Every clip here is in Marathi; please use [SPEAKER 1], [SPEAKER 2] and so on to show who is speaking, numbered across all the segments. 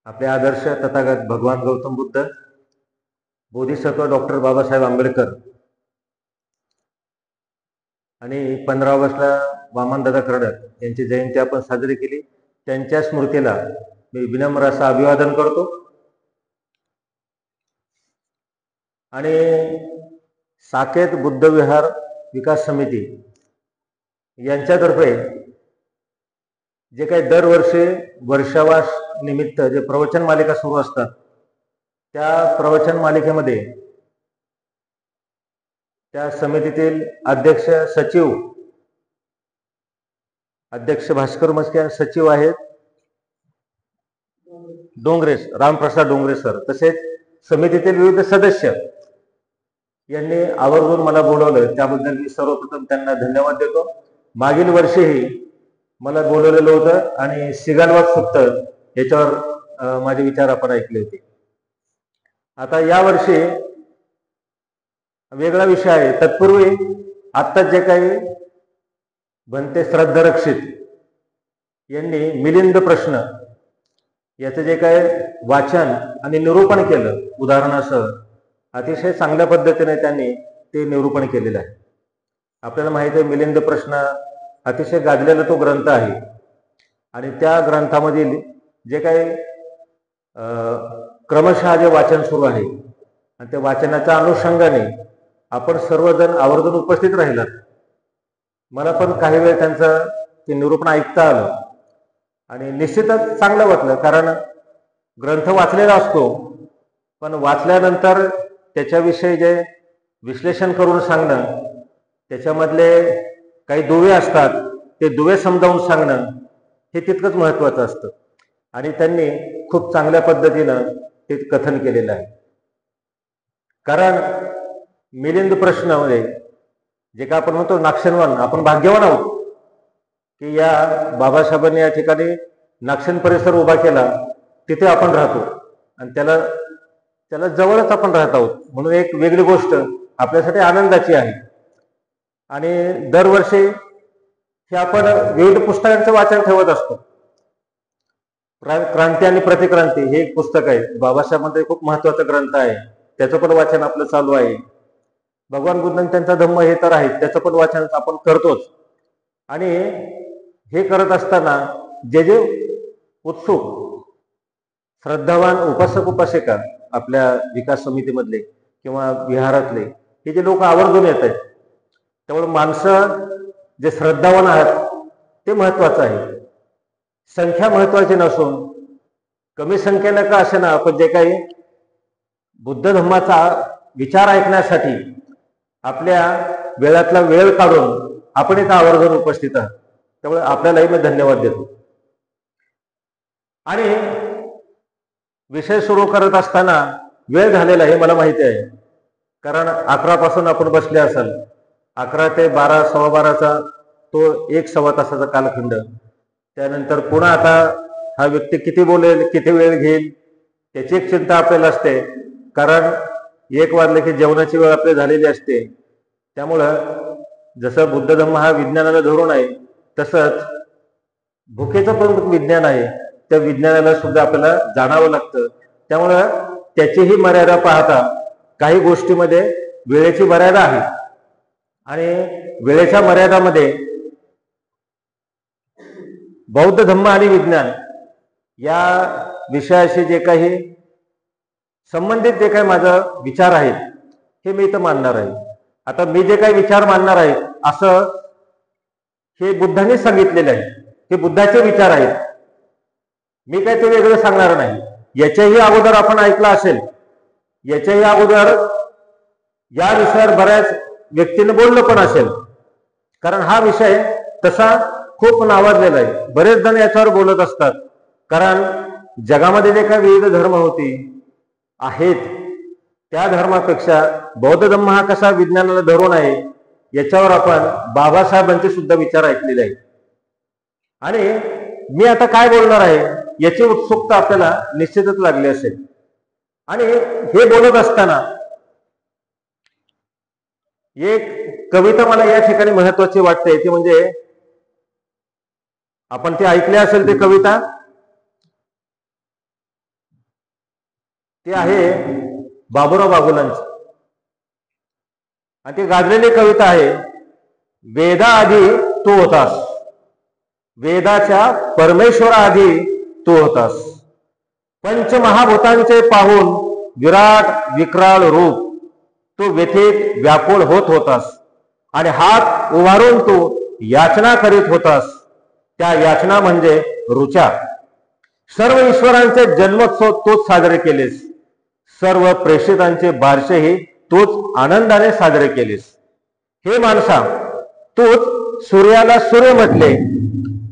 [SPEAKER 1] आपले आदर्श तथागत भगवान गौतम बुद्ध, बोधिसत्व डॉक्टर बाबासाहेब आंबेडकर आणि 15 ऑगस्टला वामनदादा कर्डक यांची जयंती आपण साजरी केली. त्यांच्या स्मृतीला मी विनम्र असं अभिवादन करतो आणि साकेत बुद्ध विहार विकास समिती यांच्यातर्फे जे काही दरवर्षी वर्षावास निमित्त जे प्रवचन मालिका सुरू असतात, त्या प्रवचन मालिकेमध्ये त्या समितीतील अध्यक्ष सचिव, अध्यक्ष भास्कर मस्के, सचिव आहेत डोंगरे, रामप्रसाद डोंगरे सर, तसेच समितीतील विविध सदस्य यांनी आवर्जून मला बोलवलं. त्याबद्दल मी सर्वप्रथम त्यांना धन्यवाद देतो. मागील वर्षीही मला बोलवलेलं होतं आणि सिगालवाग सुक्त याच्यावर माझे विचार आपण ऐकले होते. आता यावर्षी वेगळा विषय आहे. तत्पूर्वी आत्ता जे काही बनते श्रद्धा रक्षित यांनी मिलिंद प्रश्न याचं जे काही वाचन आणि निरूपण केलं उदाहरणासह, अतिशय चांगल्या पद्धतीने त्यांनी ते निरूपण केलेलं आहे. आपल्याला माहिती आहे मिलिंद प्रश्न अतिशय गाजलेला तो ग्रंथ आहे आणि त्या ग्रंथामधील जे काही क्रमशः जे वाचन सुरू आहे आणि त्या वाचनाच्या अनुषंगाने आपण सर्वजण आवर्जून उपस्थित राहिलात. मला पण काही वेळ त्यांचं ते निरूपण ऐकता आलं आणि निश्चितच चांगलं वाटलं. कारण ग्रंथ वाचलेला असतो, पण वाचल्यानंतर त्याच्याविषयी जे विश्लेषण करून सांगणं, त्याच्यामधले काही दुवे असतात ते दुवे समजावून सांगणं हे तितकंच महत्त्वाचं असतं आणि त्यांनी खूप चांगल्या पद्धतीनं ते कथन केलेलं आहे. कारण मिलिंद प्रश्नामध्ये जे का आपण म्हणतो नागशेनवन, आपण भाग्यवान आहोत की या बाबासाहेबांनी या ठिकाणी नागशेन परिसर उभा केला, तिथे आपण राहतो आणि त्याला जवळच आपण राहत आहोत, म्हणून एक वेगळी गोष्ट आपल्यासाठी आनंदाची आहे. आणि दरवर्षी हे आपण विविध पुस्तकांचं वाचन ठेवत असतो. क्रांती आणि प्रतिक्रांती हे एक पुस्तक आहे, बाबासाहेबांचा खूप महत्वाचा ग्रंथ आहे, त्याचं पण वाचन आपलं चालू आहे. भगवान बुद्धांनी त्यांचा धम्म हे तर आहे, त्याचं पण वाचन आपण करतोच. आणि हे करत असताना जे जे उत्सुक श्रद्धावान उपासक उपासिका आपल्या विकास समितीमधले किंवा विहारातले हे जे लोक आवर्जून येत आहेत, त्यामुळे माणसं जे श्रद्धावान आहेत ते महत्वाचं आहे. संख्या महत्वाची नसून कमी संख्येनं का असेना, आपण जे काही बुद्ध धम्माचा विचार ऐकण्यासाठी आपल्या वेळातला वेळ काढून आपण इथं आवर्जून उपस्थित आहात, त्यामुळे आपल्यालाही मी धन्यवाद देतो. आणि विषय सुरू करत असताना वेळ झालेला हे मला माहिती आहे, कारण 11 पासून आपण बसले असाल. 11 ते 12, 12:15चा तो 1-1.25 तासाचा कालखंड. त्यानंतर पुन्हा आता हा व्यक्ती किती बोलेल, किती वेळ घेईल, त्याची एक चिंता आपल्याला असते. कारण 1 वाजले की जेवणाची वेळ आपली झालेली असते. त्यामुळं जसं बुद्ध धम्म हा विज्ञानाला धरून आहे, तसंच भुकेचं पण विज्ञान आहे, त्या विज्ञानाला सुद्धा आपल्याला जाणावं लागतं. त्यामुळं त्याचीही मर्यादा पाहता काही गोष्टीमध्ये वेळेची मर्यादा आहे आणि वेळेच्या मर्यादामध्ये बौद्ध धम्म आणि विज्ञान या विषयाशी जे काही संबंधित जे काही माझं विचार आहेत हे मी इथं मांडणार आहे. आता मी जे काही विचार मांडणार आहे असं हे बुद्धांनी सांगितलेलं आहे, हे बुद्धाचे विचार आहेत. मी काही ते वेगळं सांगणार नाही. याच्याही अगोदर आपण ऐकलं असेल, याच्याही अगोदर या विषयावर बऱ्याच व्यक्तीने बोललं पण असेल, कारण हा विषय तसा खूप नावाजलेला आहे. बरेच जण याच्यावर बोलत असतात. कारण जगामध्ये जे काही विविध धर्म आहेत त्या धर्मापेक्षा बौद्ध धर्म हा कसा विज्ञानाला धरून आहे याच्यावर आपण बाबासाहेबांचे सुद्धा विचार ऐकलेले आहेत. आणि मी आता काय बोलणार आहे याची उत्सुकता आपल्याला निश्चितच लागली असेल. आणि हे बोलत असताना एक कविता मला या ठिकाणी महत्वाची वाटते, ती म्हणजे आपण ते ऐकले असेल ते कविता, ते आहे बाबुराव बागुलांचं, आणि ती गाजलेली कविता आहे, वेदाआधी तू होतास, वेदाच्या परमेश्वराआधी तू होतास, पंचमहाभूतांचे पाहून विराट विक्राळ रूप तू व्यथित व्याकुळ होत होतास, आणि हात उभारून तू याचना करीत होतास, त्या याचना म्हणजे रुचा. सर्व ईश्वरांचे जन्मोत्सव तूच साजरे केलेस, सर्व प्रेषितांचे बारसेही तूच आनंदाने साजरे केलेस. हे माणसा, तूच सूर्याला सूर्य म्हटले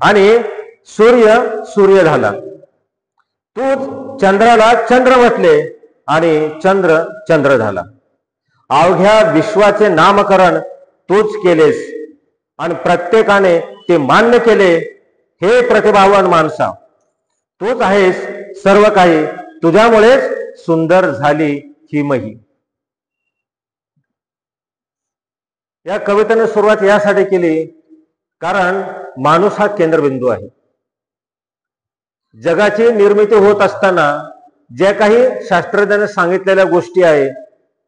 [SPEAKER 1] आणि सूर्य सूर्य झाला, तूच चंद्राला चंद्र म्हटले आणि चंद्र चंद्र झाला. अवघ्या विश्वाचे नामकरण तूच केलेस आणि प्रत्येकाने ते मान्य केले. हे प्रतिभावान माणसा, तूच आहेस सर्व काही, तुझ्यामुळेच सुंदर झाली ही मही. या कवितेने सुरुवात यासाठी केली कारण माणूस हा केंद्रबिंदू आहे. जगाची निर्मिती होत असताना ज्या काही शास्त्रज्ञांनी सांगितलेल्या गोष्टी आहेत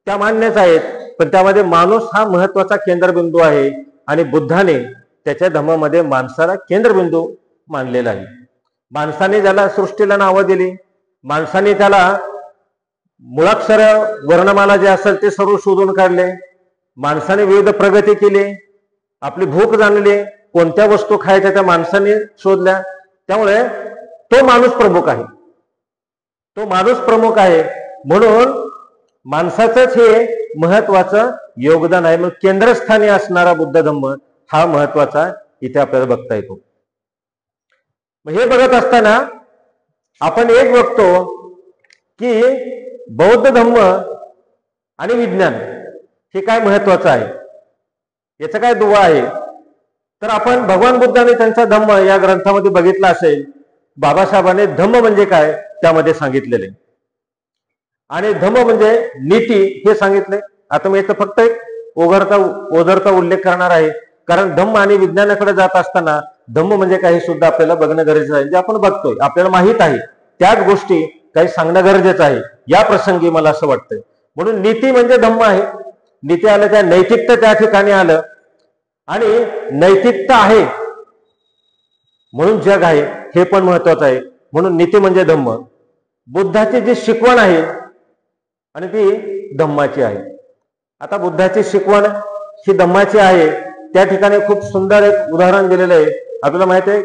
[SPEAKER 1] त्या मान्यच आहेत, पण त्यामध्ये माणूस हा महत्वाचा केंद्रबिंदू आहे, आणि बुद्धाने त्याच्या धम्मामध्ये माणसाला केंद्रबिंदू मानलेला आहे. माणसाने ज्याला सृष्टीला नावं दिली, माणसाने त्याला मुळाक्षर वर्णमाला जे असेल ते सर्व शोधून काढले, माणसाने विविध प्रगती केली, आपली भूक जाणली, कोणत्या वस्तू खायच्या त्या माणसाने शोधल्या. त्यामुळे तो माणूस प्रमुख आहे, तो माणूस प्रमुख आहे, म्हणून माणसाचंच हे महत्वाचं योगदान आहे. मग केंद्रस्थानी असणारा बुद्ध धम्म हा महत्वाचा इथे आपल्याला बघता येतो. हे बघत असताना आपण एक बघतो की बौद्ध धम्म आणि विज्ञान हे काय महत्वाचं आहे, याचं काय दुवा आहे. तर आपण भगवान बुद्धाने त्यांचा धम्म या ग्रंथामध्ये बघितला असेल, बाबासाहेबांनी धम्म म्हणजे काय त्यामध्ये सांगितलेले, आणि धम्म म्हणजे नीती हे सांगितले. आता मी इथं फक्त एक ओझरता उल्लेख करणार आहे, कारण धम्म आणि विज्ञानाकडे जात असताना धम्म म्हणजे काही सुद्धा आपल्याला बघणं गरजेचं आहे. जे आपण बघतोय आपल्याला माहित आहे त्याच गोष्टी काही सांगणं गरजेचं आहे या प्रसंगी, मला असं वाटतंय. म्हणून नीती म्हणजे धम्म आहे. नीती आलं त्या नैतिकता त्या ठिकाणी आलं, आणि नैतिकता आहे म्हणून जग आहे हे पण महत्वाचं आहे. म्हणून नीती म्हणजे धम्म. बुद्धाची जी शिकवण आहे आणि ती धम्माची आहे. आता बुद्धाची शिकवण ही धम्माची आहे, त्या ठिकाणी खूप सुंदर एक उदाहरण दिलेलं आहे. आपल्याला माहिती आहे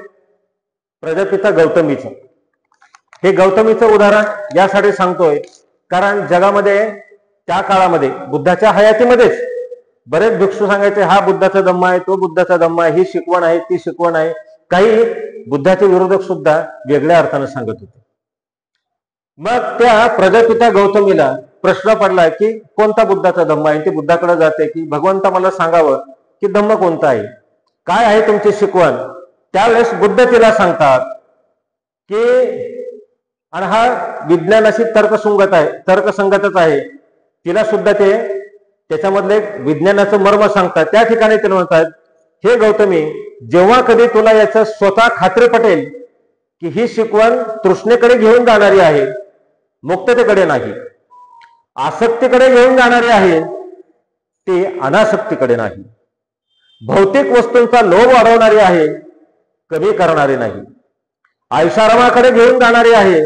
[SPEAKER 1] प्रजापिता गौतमीचं. हे गौतमीचं उदाहरण यासाठी सांगतोय कारण जगामध्ये त्या काळामध्ये बुद्धाच्या हयातीमध्येच बरेच भिक्षू सांगायचे हा बुद्धाचा धम्म आहे, तो बुद्धाचा धम्म आहे, ही शिकवण आहे, ती शिकवण आहे. काही बुद्धाचे विरोधक सुद्धा वेगळ्या अर्थाने सांगत होते. मग त्या प्रजापिता गौतमीला प्रश्न पडला की कोणता बुद्धाचा धम्म आहे. ती बुद्धाकडे जाते की भगवंता मला सांगावं की धम्म कोणता आहे, काय आहे तुमची शिकवण. त्यावेळेस बुद्ध तिला सांगतात की आणि हा विज्ञानाशी तर्कसंगतच आहे. तिला सुद्धा ते त्याच्यामधले विज्ञानाचं मर्म सांगतात. त्या ठिकाणी ते म्हणतात, हे गौतमी, जेव्हा कधी तुला याचं स्वतः खात्री पटेल की ही शिकवण तृष्णेकडे घेऊन जाणारी आहे, मुक्ततेकडे नाही, आसक्तीकडे घेऊन जाणारी आहे, ती अनासक्तीकडे नाही, भौतिक वस्तूंचा लोभ वाढवणारी आहे, कमी करणारी नाही, ऐशारामाकडे घेऊन जाणारी आहे,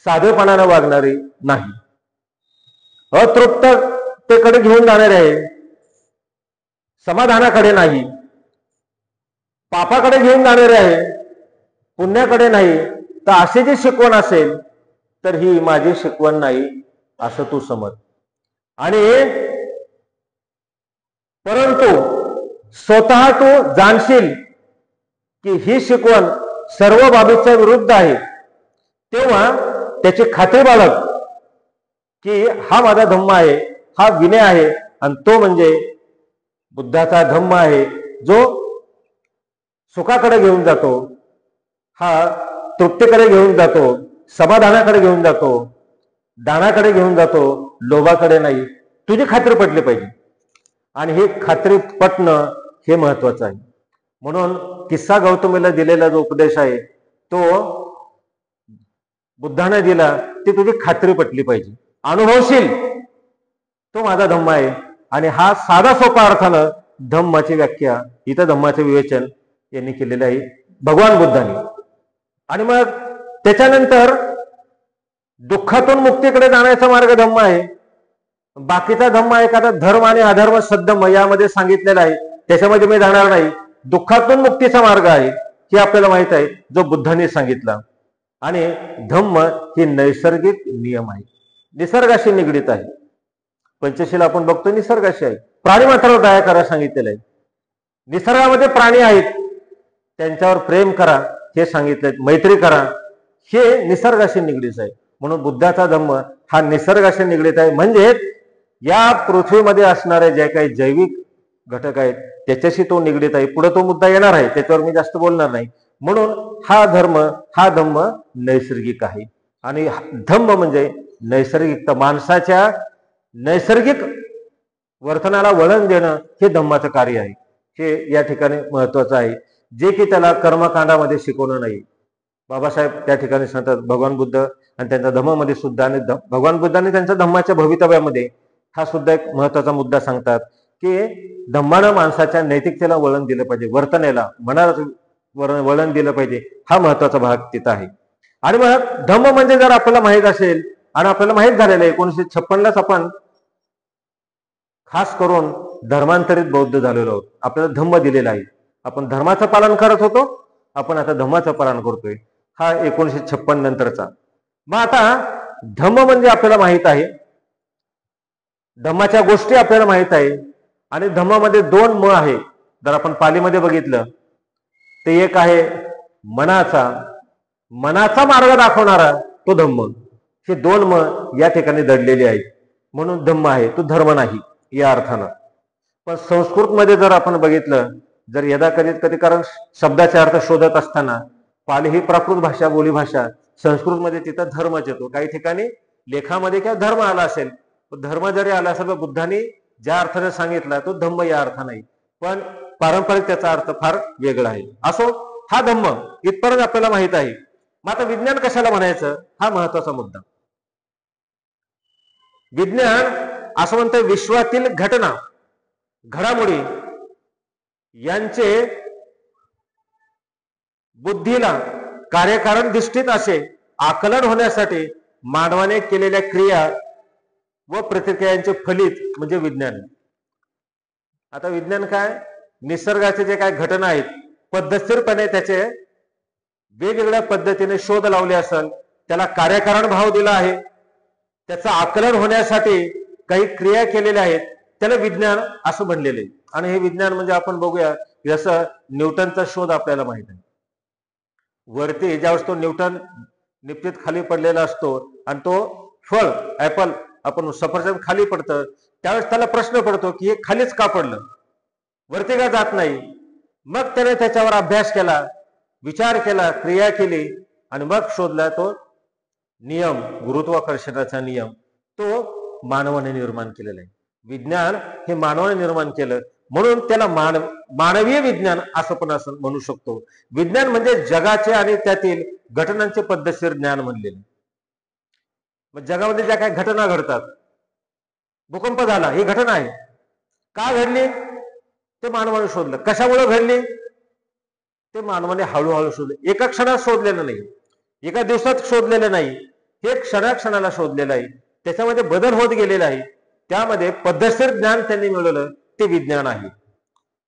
[SPEAKER 1] साधेपणाने वागणारी नाही, अतृप्ततेकडे घेऊन जाणारी आहे, समाधानाकडे नाही, पापाकडे घेऊन जाणारी आहे, पुण्याकडे नाही. तर अशी जी शिकवण असेल तर ही माझी शिकवण नाही असं तू समज. आणि परंतु स्वतः तू जाणशील की ही शिकवण सर्व बाबीच्या विरुद्ध आहे, तेव्हा त्याची खात्री बाळग की हा माझा धम्म आहे, हा विनय आहे, आणि तो म्हणजे बुद्धाचा धम्म आहे जो सुखाकडे घेऊन जातो, हा तृप्तीकडे घेऊन जातो, समाधानाकडे घेऊन जातो, दानाकडे घेऊन जातो, लोभाकडे नाही. तुझी खात्री पटली पाहिजे, आणि ही खात्री पटणं हे महत्वाचं आहे. म्हणून किस्सा गौतमीला दिलेला जो उपदेश आहे तो बुद्धाने दिला ती तुझी खात्री पटली पाहिजे, अनुभवशील तो माझा धम्म आहे. आणि हा साधा सोपा अर्थानं धम्माची व्याख्या, इथं धम्माचे विवेचन यांनी केलेलं आहे भगवान बुद्धांनी. आणि मग त्याच्यानंतर दुःखातून मुक्तीकडे जाण्याचा मार्ग धम्म आहे. बाकीचा धम्म एखादा धर्म आणि अधर्म सद्धम्म यामध्ये सांगितलेला आहे, त्याच्यामध्ये मी जाणार नाही. दुःखातून मुक्तीचा मार्ग आहे हे आपल्याला माहित आहे, जो बुद्धांनी सांगितला. आणि धम्म ही नैसर्गिक नियम आहे, निसर्गाशी निगडीत आहे. पंचशील आपण बघतो निसर्गाशी आहे. प्राणी मात्रावर दया करा सांगितलेलं आहे. निसर्गामध्ये प्राणी आहेत, त्यांच्यावर प्रेम करा हे सांगितलंय, मैत्री करा, हे निसर्गाशी निगडीत आहे. म्हणून बुद्धाचा धम्म हा निसर्गाशी निगडीत आहे. म्हणजे या पृथ्वीमध्ये असणारे जे काही जैविक घटक आहेत त्याच्याशी तो निगडीत आहे. पुढे तो मुद्दा येणार आहे, त्याच्यावर मी जास्त बोलणार नाही. म्हणून हा धम्म नैसर्गिक आहे. आणि धम्म म्हणजे नैसर्गिकता, माणसाच्या नैसर्गिक वर्तनाला वळण देणं हे धम्माचं कार्य आहे. हे या ठिकाणी महत्वाचं आहे, जे की त्याला कर्मकांडामध्ये शिकवलं नाही. बाबासाहेब त्या ठिकाणी सांगतात भगवान बुद्ध आणि त्यांच्या धम्मामध्ये सुद्धा, आणि भगवान बुद्धांनी त्यांच्या धम्माच्या भवितव्यामध्ये हा सुद्धा एक महत्वाचा मुद्दा सांगतात की धम्मानं माणसाच्या नैतिकतेला वळण दिलं पाहिजे, वर्तनेला मनाला वळण दिलं पाहिजे, हा महत्वाचा भाग तिथं आहे. आणि मग धम्म म्हणजे जर आपल्याला माहित असेल, आणि आपल्याला माहित झालेलं आहे 1956लाच आपण खास करून धर्मांतरित बौद्ध झालेलो आहोत. आपल्याला धम्म दिलेला आहे, आपण धर्माचं पालन करत होतो, आपण आता धम्माचं पालन करतोय. हा 1956 नंतरचा. मग आता धम्म म्हणजे आपल्याला माहित आहे, धम्माच्या गोष्टी आपल्याला माहित आहे. आणि धम्मामध्ये 2 म आहे. जर आपण पालीमध्ये बघितलं ते एक आहे मनाचा मार्ग दाखवणारा तो धम्म. हे 2 म या ठिकाणी दडलेले आहेत, म्हणून धम्म आहे, तो धर्म नाही या अर्थानं. पण संस्कृत मध्ये जर आपण बघितलं, जर यदा कधी कारण शब्दाचे अर्थ शोधत असताना पाली ही प्राकृत भाषा, बोली भाषा, संस्कृतमध्ये तिथं धर्मच येतो. काही ठिकाणी लेखामध्ये किंवा धर्म आला असेल, धर्म जरी आला असेल तर बुद्धांनी ज्या अर्थाने सांगितला तो धम्म या अर्थ नाही, पण पारंपरिक त्याचा अर्थ फार वेगळा आहे. असो, हा धम्म इथपर्यंत आपल्याला माहित आहे. मग आता विज्ञान कशाला म्हणायचं हा महत्वाचा मुद्दा. विज्ञान असं म्हणतंय विश्वातील घडामोडी यांचे बुद्धीला कार्यकारण दृष्टीत असे आकलन होण्यासाठी मानवाने केलेल्या क्रिया व प्रतिक्रियांचे फलित म्हणजे विज्ञान. आता विज्ञान काय, निसर्गाचे जे काय घटना आहेत पद्धतशीरपणे त्याचे वेगवेगळ्या पद्धतीने शोध लावले असेल, त्याला कार्यकारण भाव दिला आहे, त्याचं आकलन होण्यासाठी काही क्रिया केलेल्या आहेत, त्याला विज्ञान असं म्हणलेलं आहे. आणि हे विज्ञान म्हणजे आपण बघूया, जसं न्यूटनचा शोध आपल्याला माहित आहे. वरती ज्यावेळेस तो न्यूटन निपटीत खाली पडलेला असतो आणि तो फळ ऍपल आपण सफरचंद खाली पडतं, त्यावेळेस त्याला प्रश्न पडतो की हे खालीच का पडलं, वरती का जात नाही. मग त्याने त्याच्यावर अभ्यास केला, विचार केला, क्रिया केली आणि मग शोधला तो नियम, गुरुत्वाकर्षणाचा नियम, तो मानवाने निर्माण केलेला आहे. विज्ञान हे मानवाने निर्माण केलं, म्हणून त्याला मानवीय विज्ञान असं पण असं म्हणू शकतो. विज्ञान म्हणजे जगाचे आणि त्यातील घटनांचे पद्धतशीर ज्ञान म्हणलेले. मग जगामध्ये ज्या काही घटना घडतात, भूकंप झाला ही घटना आहे, का घडली ते मानवाने शोधलं. कशामुळे घडली ते मानवाने हळूहळू शोधले. एका क्षणात शोधलेलं नाही, एका दिवसात शोधलेलं नाही, हे क्षणाक्षणाला शोधलेलं आहे. त्याच्यामध्ये बदल होत गेलेला आहे, त्यामध्ये पद्धतशीर ज्ञान त्यांनी मिळवलं, ते विज्ञान आहे.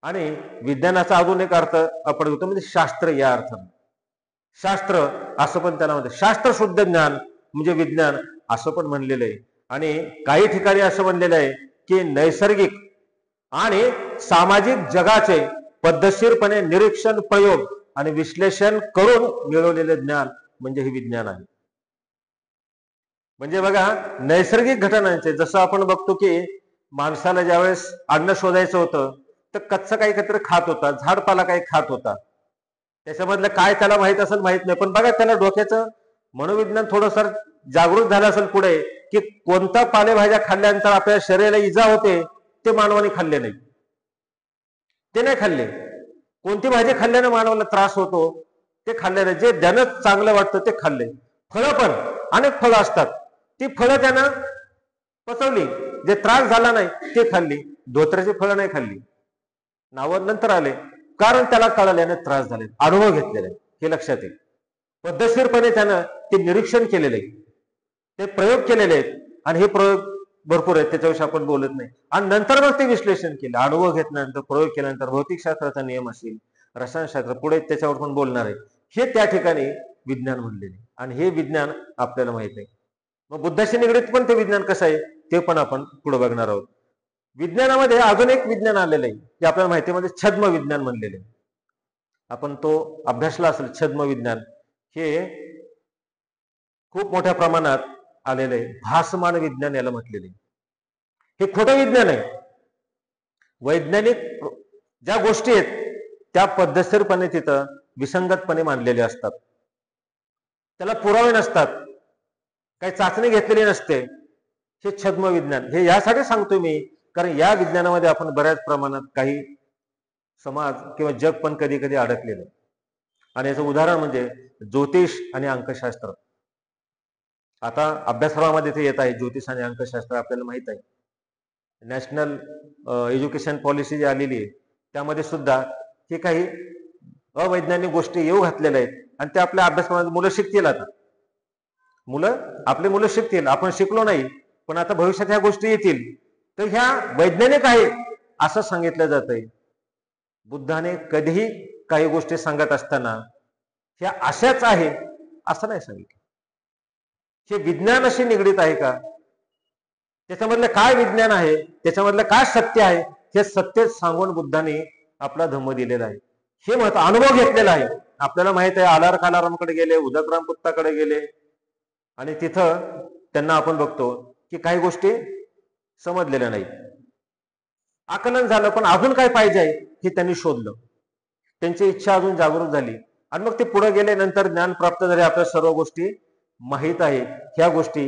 [SPEAKER 1] आणि विज्ञानाचा अजून एक अर्थ आपण घेतो म्हणजे शास्त्र. या अर्थाने शास्त्र असं पण त्याला म्हणते, शास्त्र शुद्ध ज्ञान म्हणजे विज्ञान असं पण म्हणलेलं आहे. आणि काही ठिकाणी असं म्हणलेलं आहे की नैसर्गिक आणि सामाजिक जगाचे पद्धतशीरपणे निरीक्षण, प्रयोग आणि विश्लेषण करून मिळवलेले ज्ञान म्हणजे हे विज्ञान आहे. म्हणजे बघा, नैसर्गिक घटनांचे, जसं आपण बघतो की माणसाला ज्यावेळेस अन्न शोधायचं होतं तर कच्चं काही काहीतरी खात होता, झाडपाला काही खात होता, त्याच्यामधलं काय त्याला माहित असेल माहित नाही, पण बघा त्याला डोक्याचं मनोविज्ञान थोडंसर जागृत झालं असेल पुढे की कोणता पालेभाज्या खाल्ल्यानंतर आपल्या शरीराला इजा होते ते मानवाने खाल्ले नाही, ते नाही खाल्ले. कोणती भाजी खाल्ल्याने मानवाला त्रास होतो ते खाल्ले नाही, जे ज्यानं चांगलं वाटतं ते खाल्ले. फळं पण अनेक फळं असतात, ती फळं त्यानं पचवली, जे त्रास झाला नाही ते खाल्ली. धोत्र्याची फळं नाही खाल्ली, नावं नंतर आले, कारण त्याला कळल्याने त्रास झाले, अनुभव घेतलेले हे लक्षात येईल. पद्धतशीरपणे त्यानं ते निरीक्षण केलेले आहे, ते प्रयोग केलेले आहेत, आणि हे प्रयोग भरपूर आहेत, त्याच्याविषयी आपण बोलत नाही. आणि नंतर मग ते विश्लेषण केलं, अनुभव घेतल्यानंतर, प्रयोग केल्यानंतर, भौतिकशास्त्राचा नियम असेल, रसायनशास्त्र पुढे त्याच्यावर पण बोलणार आहे, हे त्या ठिकाणी विज्ञान म्हणलेले. आणि हे विज्ञान आपल्याला माहित आहे. मग बुद्धाशी निगडीत पण ते विज्ञान कसं आहे ते पण आपण पुढे बघणार आहोत. विज्ञानामध्ये अजून एक विज्ञान आलेलं आहे, जे आपल्याला माहितीमध्ये छद्म विज्ञान म्हणलेले. आपण तो अभ्यासला असेल. छद्म विज्ञान हे खूप मोठ्या प्रमाणात आलेलं आहे. भासमान विज्ञान याला म्हटलेले. हे खोटं विज्ञान आहे. वैज्ञानिक ज्या गोष्टी आहेत त्या पद्धतशीरपणे तिथं विसंगतपणे मांडलेले असतात, त्याला पुरावे नसतात, काही चाचणी घेतलेली नसते. हे छद्म विज्ञान. हे यासाठी सांगतोय मी, कारण या विज्ञानामध्ये आपण बऱ्याच प्रमाणात काही समाज किंवा जग पण कधी कधी अडकलेलं. आणि याचं उदाहरण म्हणजे ज्योतिष आणि अंकशास्त्र. आता अभ्यासक्रमामध्ये ते येत आहे ज्योतिष आणि अंकशास्त्र. आपल्याला माहित आहे नॅशनल एज्युकेशन पॉलिसी जी आलेली आहे त्यामध्ये सुद्धा हे काही अवैज्ञानिक गोष्टी येऊ घातलेल्या आहेत, आणि ते आपल्या अभ्यासक्रमामध्ये मुलं शिकतील. आता आपले मुलं शिकतील, आपण शिकलो नाही पण आता भविष्यात ह्या गोष्टी येतील, तर ह्या वैज्ञानिक आहेत असं सांगितलं जातंय. बुद्धाने कधीही काही गोष्टी सांगत असताना ह्या अशाच आहे असं नाही सांगितलं. हे विज्ञानाशी निगडीत आहे का, त्याच्यामधलं काय विज्ञान आहे, त्याच्यामधलं काय सत्य आहे, हे सत्य सांगून बुद्धाने आपला धम्म दिलेला आहे. हे महत्व अनुभव घेतलेला आहे. आपल्याला माहित आहे आलार कालारामकडे गेले, उदकराम पुत्ताकडे गेले, आणि तिथं त्यांना आपण बघतो की काही गोष्टी समजलेल्या नाहीत. आकलन झालं, पण अजून काय पाहिजे हे त्यांनी शोधलं. त्यांची इच्छा अजून जागृत झाली, आणि मग ते पुढे गेले. नंतर ज्ञान प्राप्त झाले, आपल्या सर्व गोष्टी माहीत आहेत. ह्या गोष्टी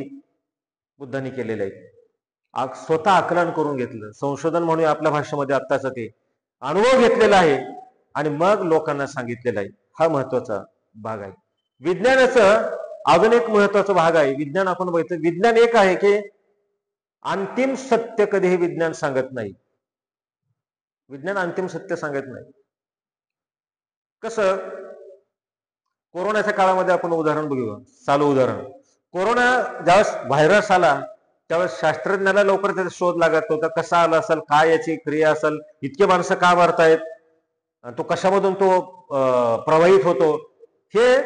[SPEAKER 1] बुद्धांनी केलेल्या आहेत. स्वतः आकलन करून घेतलं, संशोधन म्हणून आपल्या भाषेमध्ये आत्ताच ते अनुभव घेतलेला आहे, आणि मग लोकांना सांगितलेला आहे. हा महत्वाचा भाग आहे. विज्ञानाचं अजून एक महत्वाचा भाग आहे. विज्ञान आपण बघितलं, विज्ञान एक आहे की अंतिम सत्य कधीही विज्ञान सांगत नाही. विज्ञान अंतिम सत्य सांगत नाही. कसं, कोरोनाच्या काळामध्ये आपण उदाहरण बघूया, चालू उदाहरण. कोरोना ज्यावेळेस व्हायरस आला त्यावेळेस शास्त्रज्ञाला लवकर त्याचा शोध लागत होता, कसा आला असेल, काय याची क्रिया असेल, इतके माणसं का मरतायत, तो कशामधून तो प्रवाहित होतो, हे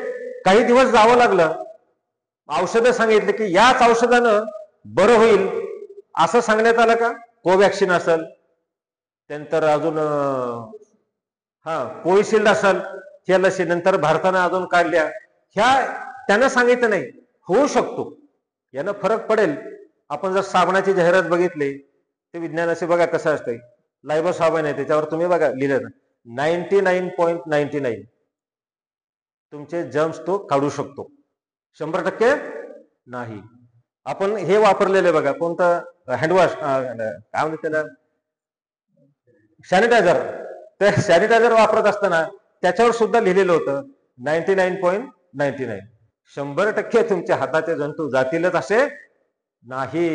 [SPEAKER 1] काही दिवस जावं लागलं. औषधं सांगितले की याच औषधानं बरं होईल असं सांगण्यात आलं का. कोवॅक्सिन असेल, त्यानंतर अजून कोविशिल्ड असेल, ह्या लसी नंतर भारतानं अजून काढल्या, ह्या त्यानं सांगितलं नाही. होऊ शकतो, यानं फरक पडेल. आपण जर साबणाची जाहिरात बघितली ते विज्ञानाचे बघा कसं असतंय. लायबो साबण आहे, त्याच्यावर तुम्ही बघा लिहिलं 99.99 तुमचे जर्म्स तो काढू शकतो, 100% नाही. आपण हे वापरलेले बघा, कोणतं हँडवॉश, काय म्हणतात त्याला, सॅनिटायझर. तर सॅनिटायझर वापरत असताना त्याच्यावर सुद्धा लिहिलेलं होतं 99.99, 100% तुमच्या हाताचे जंतू जातीलच असे नाही.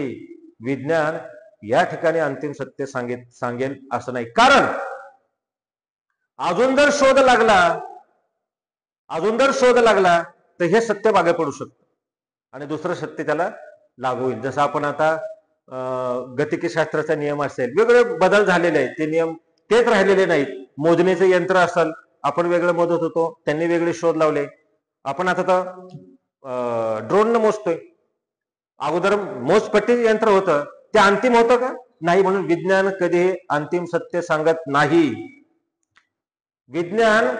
[SPEAKER 1] विज्ञान या ठिकाणी अंतिम सत्य सांगेल असं नाही, कारण अजून जर शोध लागला तर हे सत्य मागे पडू शकतं आणि दुसरं सत्य त्याला लागू होईल. जसं आपण आता गतिकी शास्त्राचा नियम असेल, वेगळे बदल झालेले आहेत, ते नियम तेच राहिलेले नाहीत. मोजणीचे यंत्र असेल, आपण वेगळं मोजत होतो, त्यांनी वेगळे शोध लावले. आपण आता तर ड्रोन मोजतोय, अगोदर मोजपट्टी यंत्र होतं, ते अंतिम होतं का नाही. म्हणून विज्ञान कधी अंतिम सत्य सांगत नाही. विज्ञान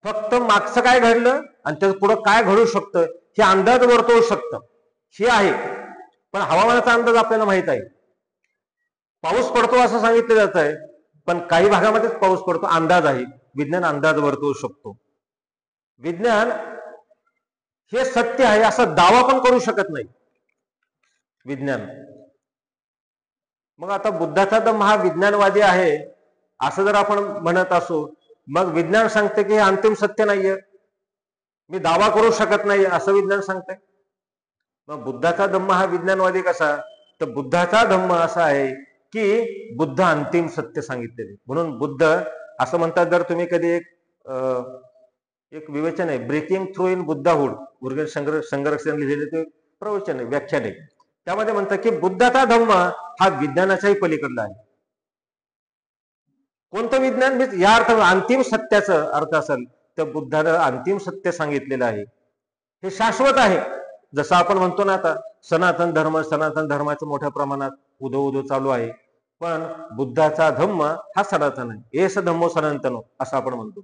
[SPEAKER 1] फक्त मागचं काय घडलं आणि त्याचं पुढं काय घडू शकतं हे अंदाज वर्तवू शकतं, हे आहे. पण हवामानाचा अंदाज आपल्याला माहित आहे, पाऊस पडतो असं सांगितलं जात आहे, पण काही भागामध्येच पाऊस पडतो, अंदाज आहे. विज्ञान अंदाज वर्तवू शकतो. विज्ञान हे सत्य आहे असा दावा पण करू शकत नाही विज्ञान. मग आता बुद्धाचा धम्म हा विज्ञानवादी आहे असं जर आपण म्हणत असू, मग विज्ञान सांगते की हे अंतिम सत्य नाहीये. मी दावा करू शकत नाही असं विज्ञान सांगतंय. मग बुद्धाचा धम्म हा विज्ञानवादी कसा? तर बुद्धाचा धम्म असा आहे की बुद्ध अंतिम सत्य सांगितलेले. म्हणून बुद्ध असं म्हणतात, जर तुम्ही कधी एक विवेचन आहे ब्रेकिंग थ्रू इन बुद्धाहूड, उर्गेन संघर्षण लिहिलेले ते प्रवचन आहे, व्याख्यान आहे. त्यामध्ये म्हणतात की बुद्धाचा धम्म हा विज्ञानाच्याही पलीकडला आहे. कोणतं विज्ञान? या अर्थ अंतिम सत्याचा अर्थ असेल तर बुद्धानं अंतिम सत्य सांगितलेलं आहे, हे शाश्वत आहे. जसं आपण म्हणतो ना आता सनातन धर्माचं मोठ्या प्रमाणात उदो चालू आहे, पण बुद्धाचा धम्म हा सनातन आहे. एस धम्मो सनातनो असं आपण म्हणतो.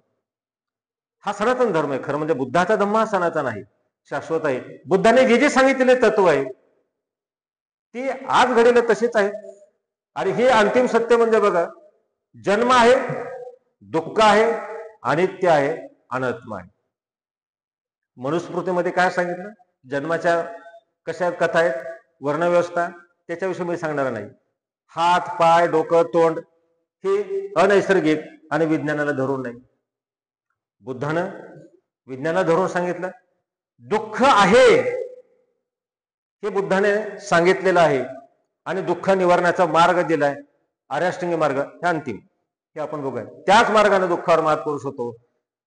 [SPEAKER 1] हा सनातन धर्म आहे. खरं म्हणजे बुद्धाचा धम्म हा सनातन आहे, शाश्वत आहे. बुद्धाने जे जे सांगितलेले तत्व आहे ती आज घडीला तशीच आहे. आणि हे अंतिम सत्य म्हणजे बघा, जन्म आहे, दुःख आहे, अनित्य आहे, अनात्मा आहे. मनुस्मृतीमध्ये काय सांगितलं? जन्माच्या कशा कथा आहेत, वर्णव्यवस्था, त्याच्याविषयी मी सांगणार नाही. हात, पाय, डोकं, तोंड हे अनैसर्गिक आणि विज्ञानाला धरून नाही. बुद्धानं विज्ञानाला धरून सांगितलं. दुःख आहे हे बुद्धाने सांगितलेलं आहे आणि दुःख निवारणाचा मार्ग दिलाय, आर्याष्टांगी मार्ग, हे अंतिम, हे आपण बघूया. त्याच मार्गाने दुःखावर मात करू शकतो.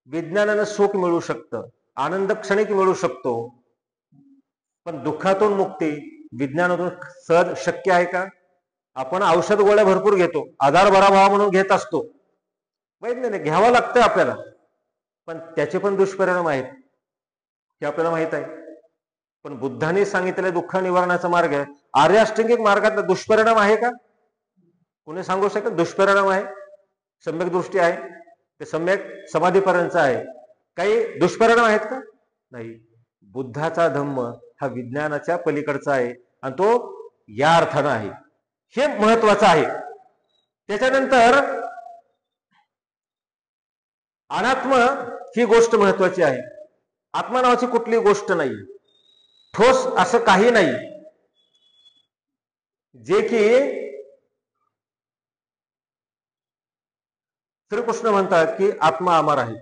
[SPEAKER 1] विज्ञानानं सुख मिळू शकतं, आनंद क्षणिक मिळू शकतो, पण दुःखातून मुक्ती विज्ञानातून सहज शक्य आहे का? आपण औषध गोळ्या भरपूर घेतो, आधार बरा व्हावा म्हणून घेत असतो, वैज्ञानिक घ्यावं लागतं आपल्याला, पण त्याचे पण दुष्परिणाम आहेत हे आपल्याला माहित आहे. पण बुद्धाने सांगितलेला दुःख निवारणाचा मार्ग आर्याष्टांगिक मार्गातला दुष्परिणाम आहे का? कोणी सांगू शकेल? दुष्परिणाम आहे, सम्यक दृष्टी आहे, ते सम्यक समाधीपर्यंत आहे. काही दुष्परिणाम आहेत का? नाही. बुद्धाचा धम्म हा विज्ञानाच्या पलीकडचा आहे आणि तो या अर्थानं आहे, हे महत्वाचं आहे. त्याच्यानंतर अनात्म ही गोष्ट महत्वाची आहे. आत्मा नावाची कुठली गोष्ट नाही, ठोस असं काही नाही जे की श्रीकृष्ण म्हणतात की आत्मा अमर आहे.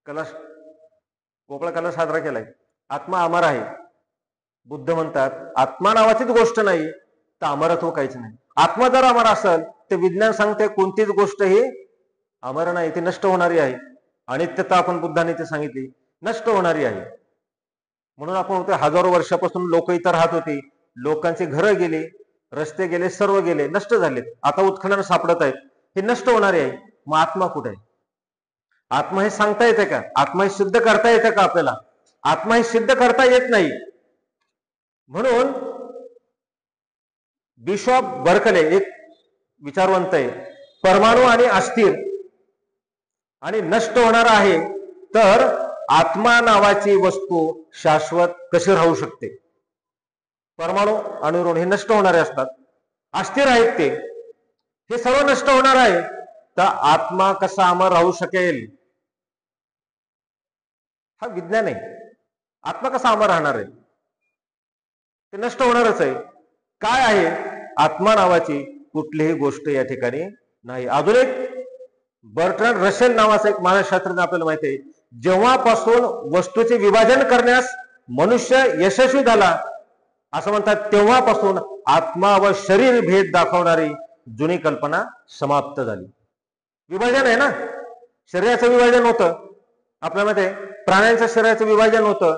[SPEAKER 1] कलश गोपाळ कलश साजरा केलाय, आत्मा अमर आहे. बुद्ध म्हणतात आत्मा नावाचीच गोष्ट नाही तर अमरत्व काहीच नाही. आत्मा जर अमर असेल तर विज्ञान सांगते कोणतीच गोष्ट ही अमर नाही, ती नष्ट होणारी आहे. अनित्यता आपण बुद्धाने ते सांगितली, नष्ट होणारी आहे. म्हणून आपण म्हणतो हजारो वर्षापासून लोक इथं राहत होती, लोकांची घरं गेली, रस्ते गेले, सर्व गेले, नष्ट झालेत. आता उत्खनन सापडत आहेत, हे नष्ट होणारे आहे. मग आत्मा कुठे आहे? आत्मा हे सांगता येते का? आत्मा हे सिद्ध करता येते का आपल्याला? आत्मा हे सिद्ध करता येत नाही. म्हणून बिशॉप बर्कले एक विचारवंत आहे, परमाणु आणि अस्थिर आणि नष्ट होणार आहे, तर आत्मा नावाची वस्तू शाश्वत कशी राहू शकते? परमाणु अणुऋण हे नष्ट होणारे असतात, अस्थिर आहेत, हे सर्व नष्ट होणार आहे, तर आत्मा कसा अमर राहू शकेल? हा विज्ञान आहे. आत्मा कसा अमर राहणार आहे? ते नष्ट होणारच आहे. काय आहे? आत्मा नावाची कुठलीही गोष्ट या ठिकाणी नाही. अजून एक बर्ट्रांड रसेल नावाचा एक मानसशास्त्रज्ञ आपल्याला माहिती आहे, जेव्हापासून वस्तूचे विभाजन करण्यास मनुष्य यशस्वी झाला असं म्हणतात, तेव्हापासून आत्मा व शरीर भेद दाखवणारी जुनी कल्पना समाप्त झाली. विभाजन आहे ना, शरीराचं विभाजन होतं आपल्यामध्ये, प्राण्यांच्या शरीराचं विभाजन होतं,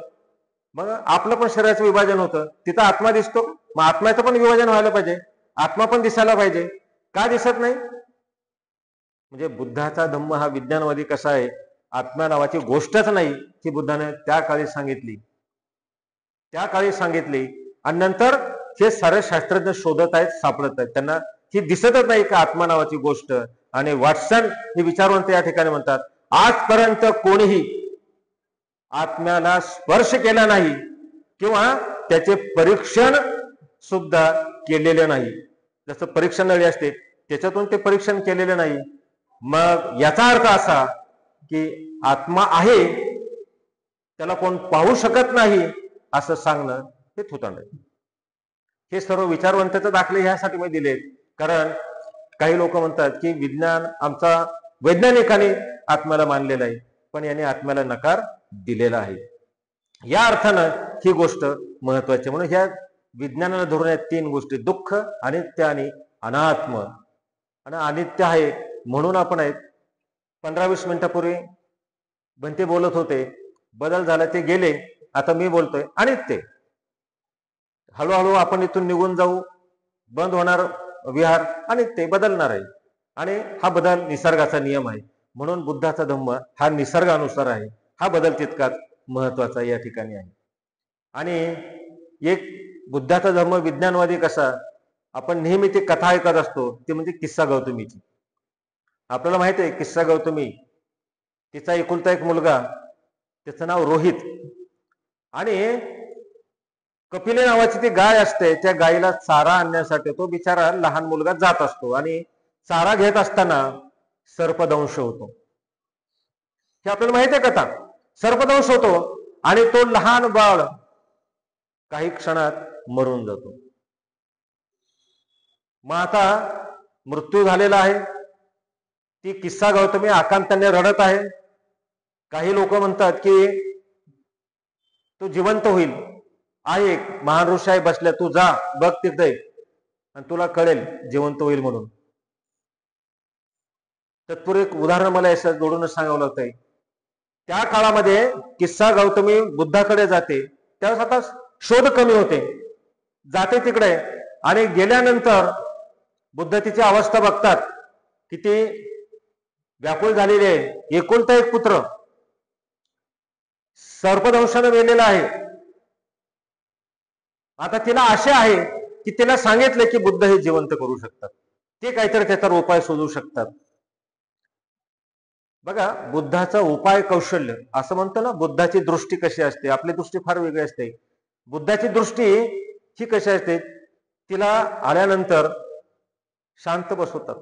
[SPEAKER 1] मग आपलं पण शरीराचं विभाजन होतं. तिथं आत्मा दिसतो, मग आत्म्याचं पण विभाजन व्हायला पाहिजे, आत्मा पण दिसायला पाहिजे. का दिसत नाही? म्हणजे बुद्धाचा धम्म हा विज्ञानवादी कसा आहे? आत्मा नावाची गोष्टच नाही की बुद्धाने त्या काळी सांगितली आणि नंतर हे सारे शास्त्रज्ञ शोधत आहेत, सापडत आहेत, त्यांना ही दिसतच नाही का आत्मा नावाची गोष्ट. आणि वॉटसन हे विचारवंत या ठिकाणी म्हणतात, आजपर्यंत कोणीही आत्म्याला स्पर्श केला नाही किंवा त्याचे परीक्षण सुद्धा केलेले नाही. जसं परीक्षण नळी असते त्याच्यातून ते परीक्षण केलेले नाही. मग याचा अर्थ असा की आत्मा आहे, त्याला कोण पाहू शकत नाही असं सांगणं हे थोतांड आहे. हे सर्व विचारवंताचे दाखले ह्यासाठी मी दिलेत, कारण काही लोक म्हणतात की विज्ञान आमचा वैज्ञानिकाने आत्म्याला मानलेलं आहे, पण याने आत्म्याला नकार दिलेला आहे. या अर्थानं ही गोष्ट महत्वाची. म्हणून ह्या विज्ञानाला धरून या तीन गोष्टी, दुःख, अनित्य आणि अनात्म. आणि अनित्य आहे म्हणून आपण आहेत 15-20 मिनिटापूर्वी बनते बोलत होते, बदल झाला, ते गेले, आता मी बोलतोय अनित्य. हळूहळू आपण इथून निघून जाऊ, बंद होणार विहार आणि ते बदलणार आहे. आणि हा बदल निसर्गाचा नियम आहे. म्हणून बुद्धाचा धम्म हा निसर्गानुसार आहे. हा बदल तितकाच महत्वाचा या ठिकाणी आहे. आणि एक बुद्धाचा धर्म विज्ञानवादी कसा, आपण नेहमी ती कथा ऐकत असतो, ती म्हणजे किस्सा गौतमीची. आपल्याला माहिती आहे किस्सा गौतमी, तिचा एकुलता एक मुलगा, त्याचं नाव रोहित. आणि कपिले नावाची ती गाय असते, त्या गायीला चारा आणण्यासाठी तो बिचारा लहान मुलगा जात असतो आणि चारा घेत असताना सर्पदंश होतो. हे आपल्याला माहिती आहे कथा. सर्पदंश होतो आणि तो लहान बाळ काही क्षणात मरून जातो. मग आता मृत्यू झालेला आहे, ती किस्सा गौतमी आकांताने रडत आहे. काही लोक म्हणतात की तो जिवंत होईल, आहे एक महान ऋषी आहे बसल्या, तू जा बघ तिथे आणि तुला कळेल जिवंत होईल म्हणून. तत्पूर्वी एक उदाहरण मला याच्यात जोडूनच सांगावं लागतंय. त्या काळामध्ये किस्सा गौतमी बुद्धाकडे जाते, त्यावेळेस आता शोध कमी होते, जाते तिकडे आणि गेल्यानंतर बुद्ध तिची अवस्था बघतात, किती व्याकुळ झालेली आहे. एकुलता एक पुत्र सर्पदंशाने मेलेला आहे. आता तिला आशा आहे की तिला सांगितलं की बुद्ध हे जिवंत करू शकतात, ते काहीतरी त्याचा उपाय शोधू शकतात. बघा, बुद्धाचा उपाय कौशल्य असं म्हणतो ना, बुद्धाची दृष्टी कशी असते, आपली दृष्टी फार वेगळी असते. बुद्धाची दृष्टी ही कशी असते, तिला आल्यानंतर शांत बसवतात,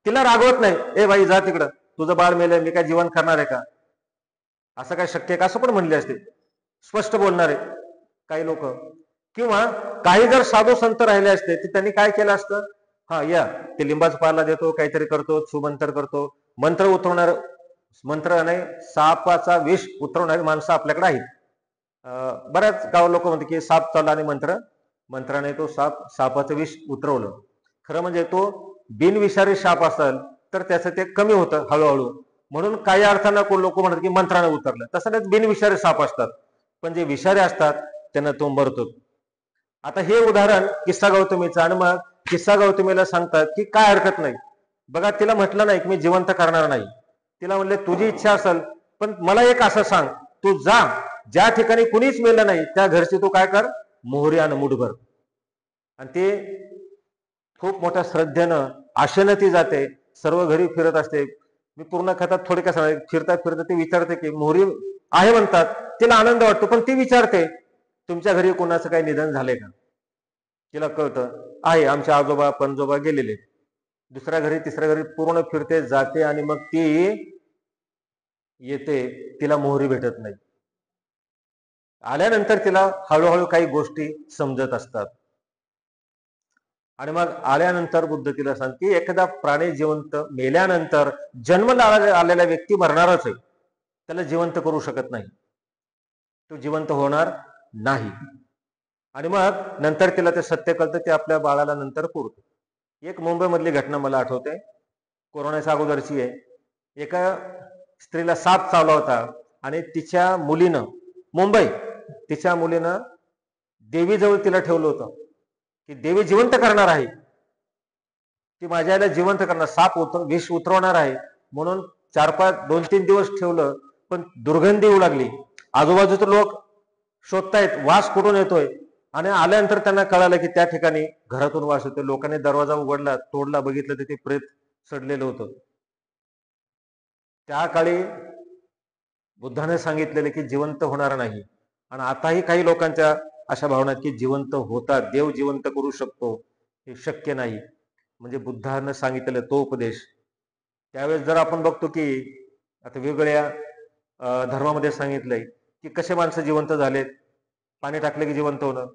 [SPEAKER 1] तिला रागवत नाही, ए बाई जा तिकडं, तुझं बाळ मेलंय, मी काय जीवन करणार आहे का, असं काय शक्य का, असं पण म्हणले असते. स्पष्ट बोलणारे काही लोक. किंवा काही जर साधू संत राहिले असते तर त्यांनी काय केलं असतं, हा या ते लिंबाचा पाला देतो, काहीतरी करतो, सुमंत्र करतो, मंत्र उतरवणार, मंत्र नाही, सापाचा विष उतरवणारी माणसं आपल्याकडे आहेत. बऱ्याच गाव लोक म्हणतात की साप चालला आणि मंत्राने तो सापाचं विष उतरवलं. खरं म्हणजे तो बिनविषारी साप असेल तर त्याचं ते कमी होतं हळूहळू, म्हणून काही अर्थानं लोक म्हणतात की मंत्राने उतरलं. तसं नाही, बिनविषारी साप असतात, पण जे विषारी असतात त्यांना तो मरतो. आता हे उदाहरण किस्सा गौतमीचं. आणि मग किस्सा गौतमीला सांगतात की काय हरकत नाही. बघा, तिला म्हटलं नाही की मी जिवंत करणार नाही, तिला म्हणले तुझी इच्छा असेल, पण मला एक असं सांग, तू जा ज्या ठिकाणी कुणीच मेलं नाही त्या घरची तू काय कर, मोहरी आण मुठभर. आणि ते खूप मोठ्या श्रद्धेनं आशेनं ती जाते, सर्व घरी फिरत असते. मी पूर्ण कथा थोडक्यात सांगते. फिरता फिरता ती विचारते की मोहरी आहे म्हणतात, तिला आनंद वाटतो, पण ती विचारते तुमच्या घरी कोणाचं काही निधन झालंय का. तिला कळतं आहे, आमचे आजोबा पणजोबा गेलेले. दुसऱ्या घरी तिसऱ्या घरी पूर्ण फिरते, जाते आणि मग ती येते, तिला मोहरी भेटत नाही. आल्यानंतर तिला हळूहळू काही गोष्टी समजत असतात. आणि मग आल्यानंतर बुद्ध तिला सांगते की एखादा प्राणी जिवंत मेल्यानंतर जन्माला आलेला व्यक्ती मरणारच आहे, त्याला जिवंत करू शकत नाही, तो जिवंत होणार नाही. आणि मग नंतर तिला ते सत्य कळतं, ते आपल्या बाळाला नंतर पुरतं. एक मुंबई मधली घटना मला आठवते, कोरोनाच्या अगोदरची आहे. एका स्त्रीला साप चावला होता आणि तिच्या मुलीनं देवीजवळ तिला ठेवलं होतं की देवी जिवंत करणार आहे, ती माझ्या आईला जिवंत करणार, साप विष उतरवणार आहे म्हणून 2-3 दिवस ठेवलं. पण दुर्गंधी येऊ लागली, आजूबाजूचे लोक शोधतायत वास कुठून येतोय, आणि आल्यानंतर त्यांना कळालं की त्या ठिकाणी घरातून वास येतोय. लोकांनी दरवाजा उघडला, तोडला, बघितलं तर ते प्रेत सडलेलं होतं. त्या काळी बुद्धाने सांगितलेले की जिवंत होणार नाही. आणि आताही काही लोकांच्या अशा भावना की जिवंत होतात, देव जिवंत करू शकतो, हे शक्य नाही. म्हणजे बुद्धानं सांगितलेलं तो उपदेश. त्यावेळेस जर आपण बघतो की आता वेगवेगळ्या धर्मामध्ये सांगितलंय की कसे माणसं जिवंत झालेत, पाणी टाकलं की जिवंत होणं,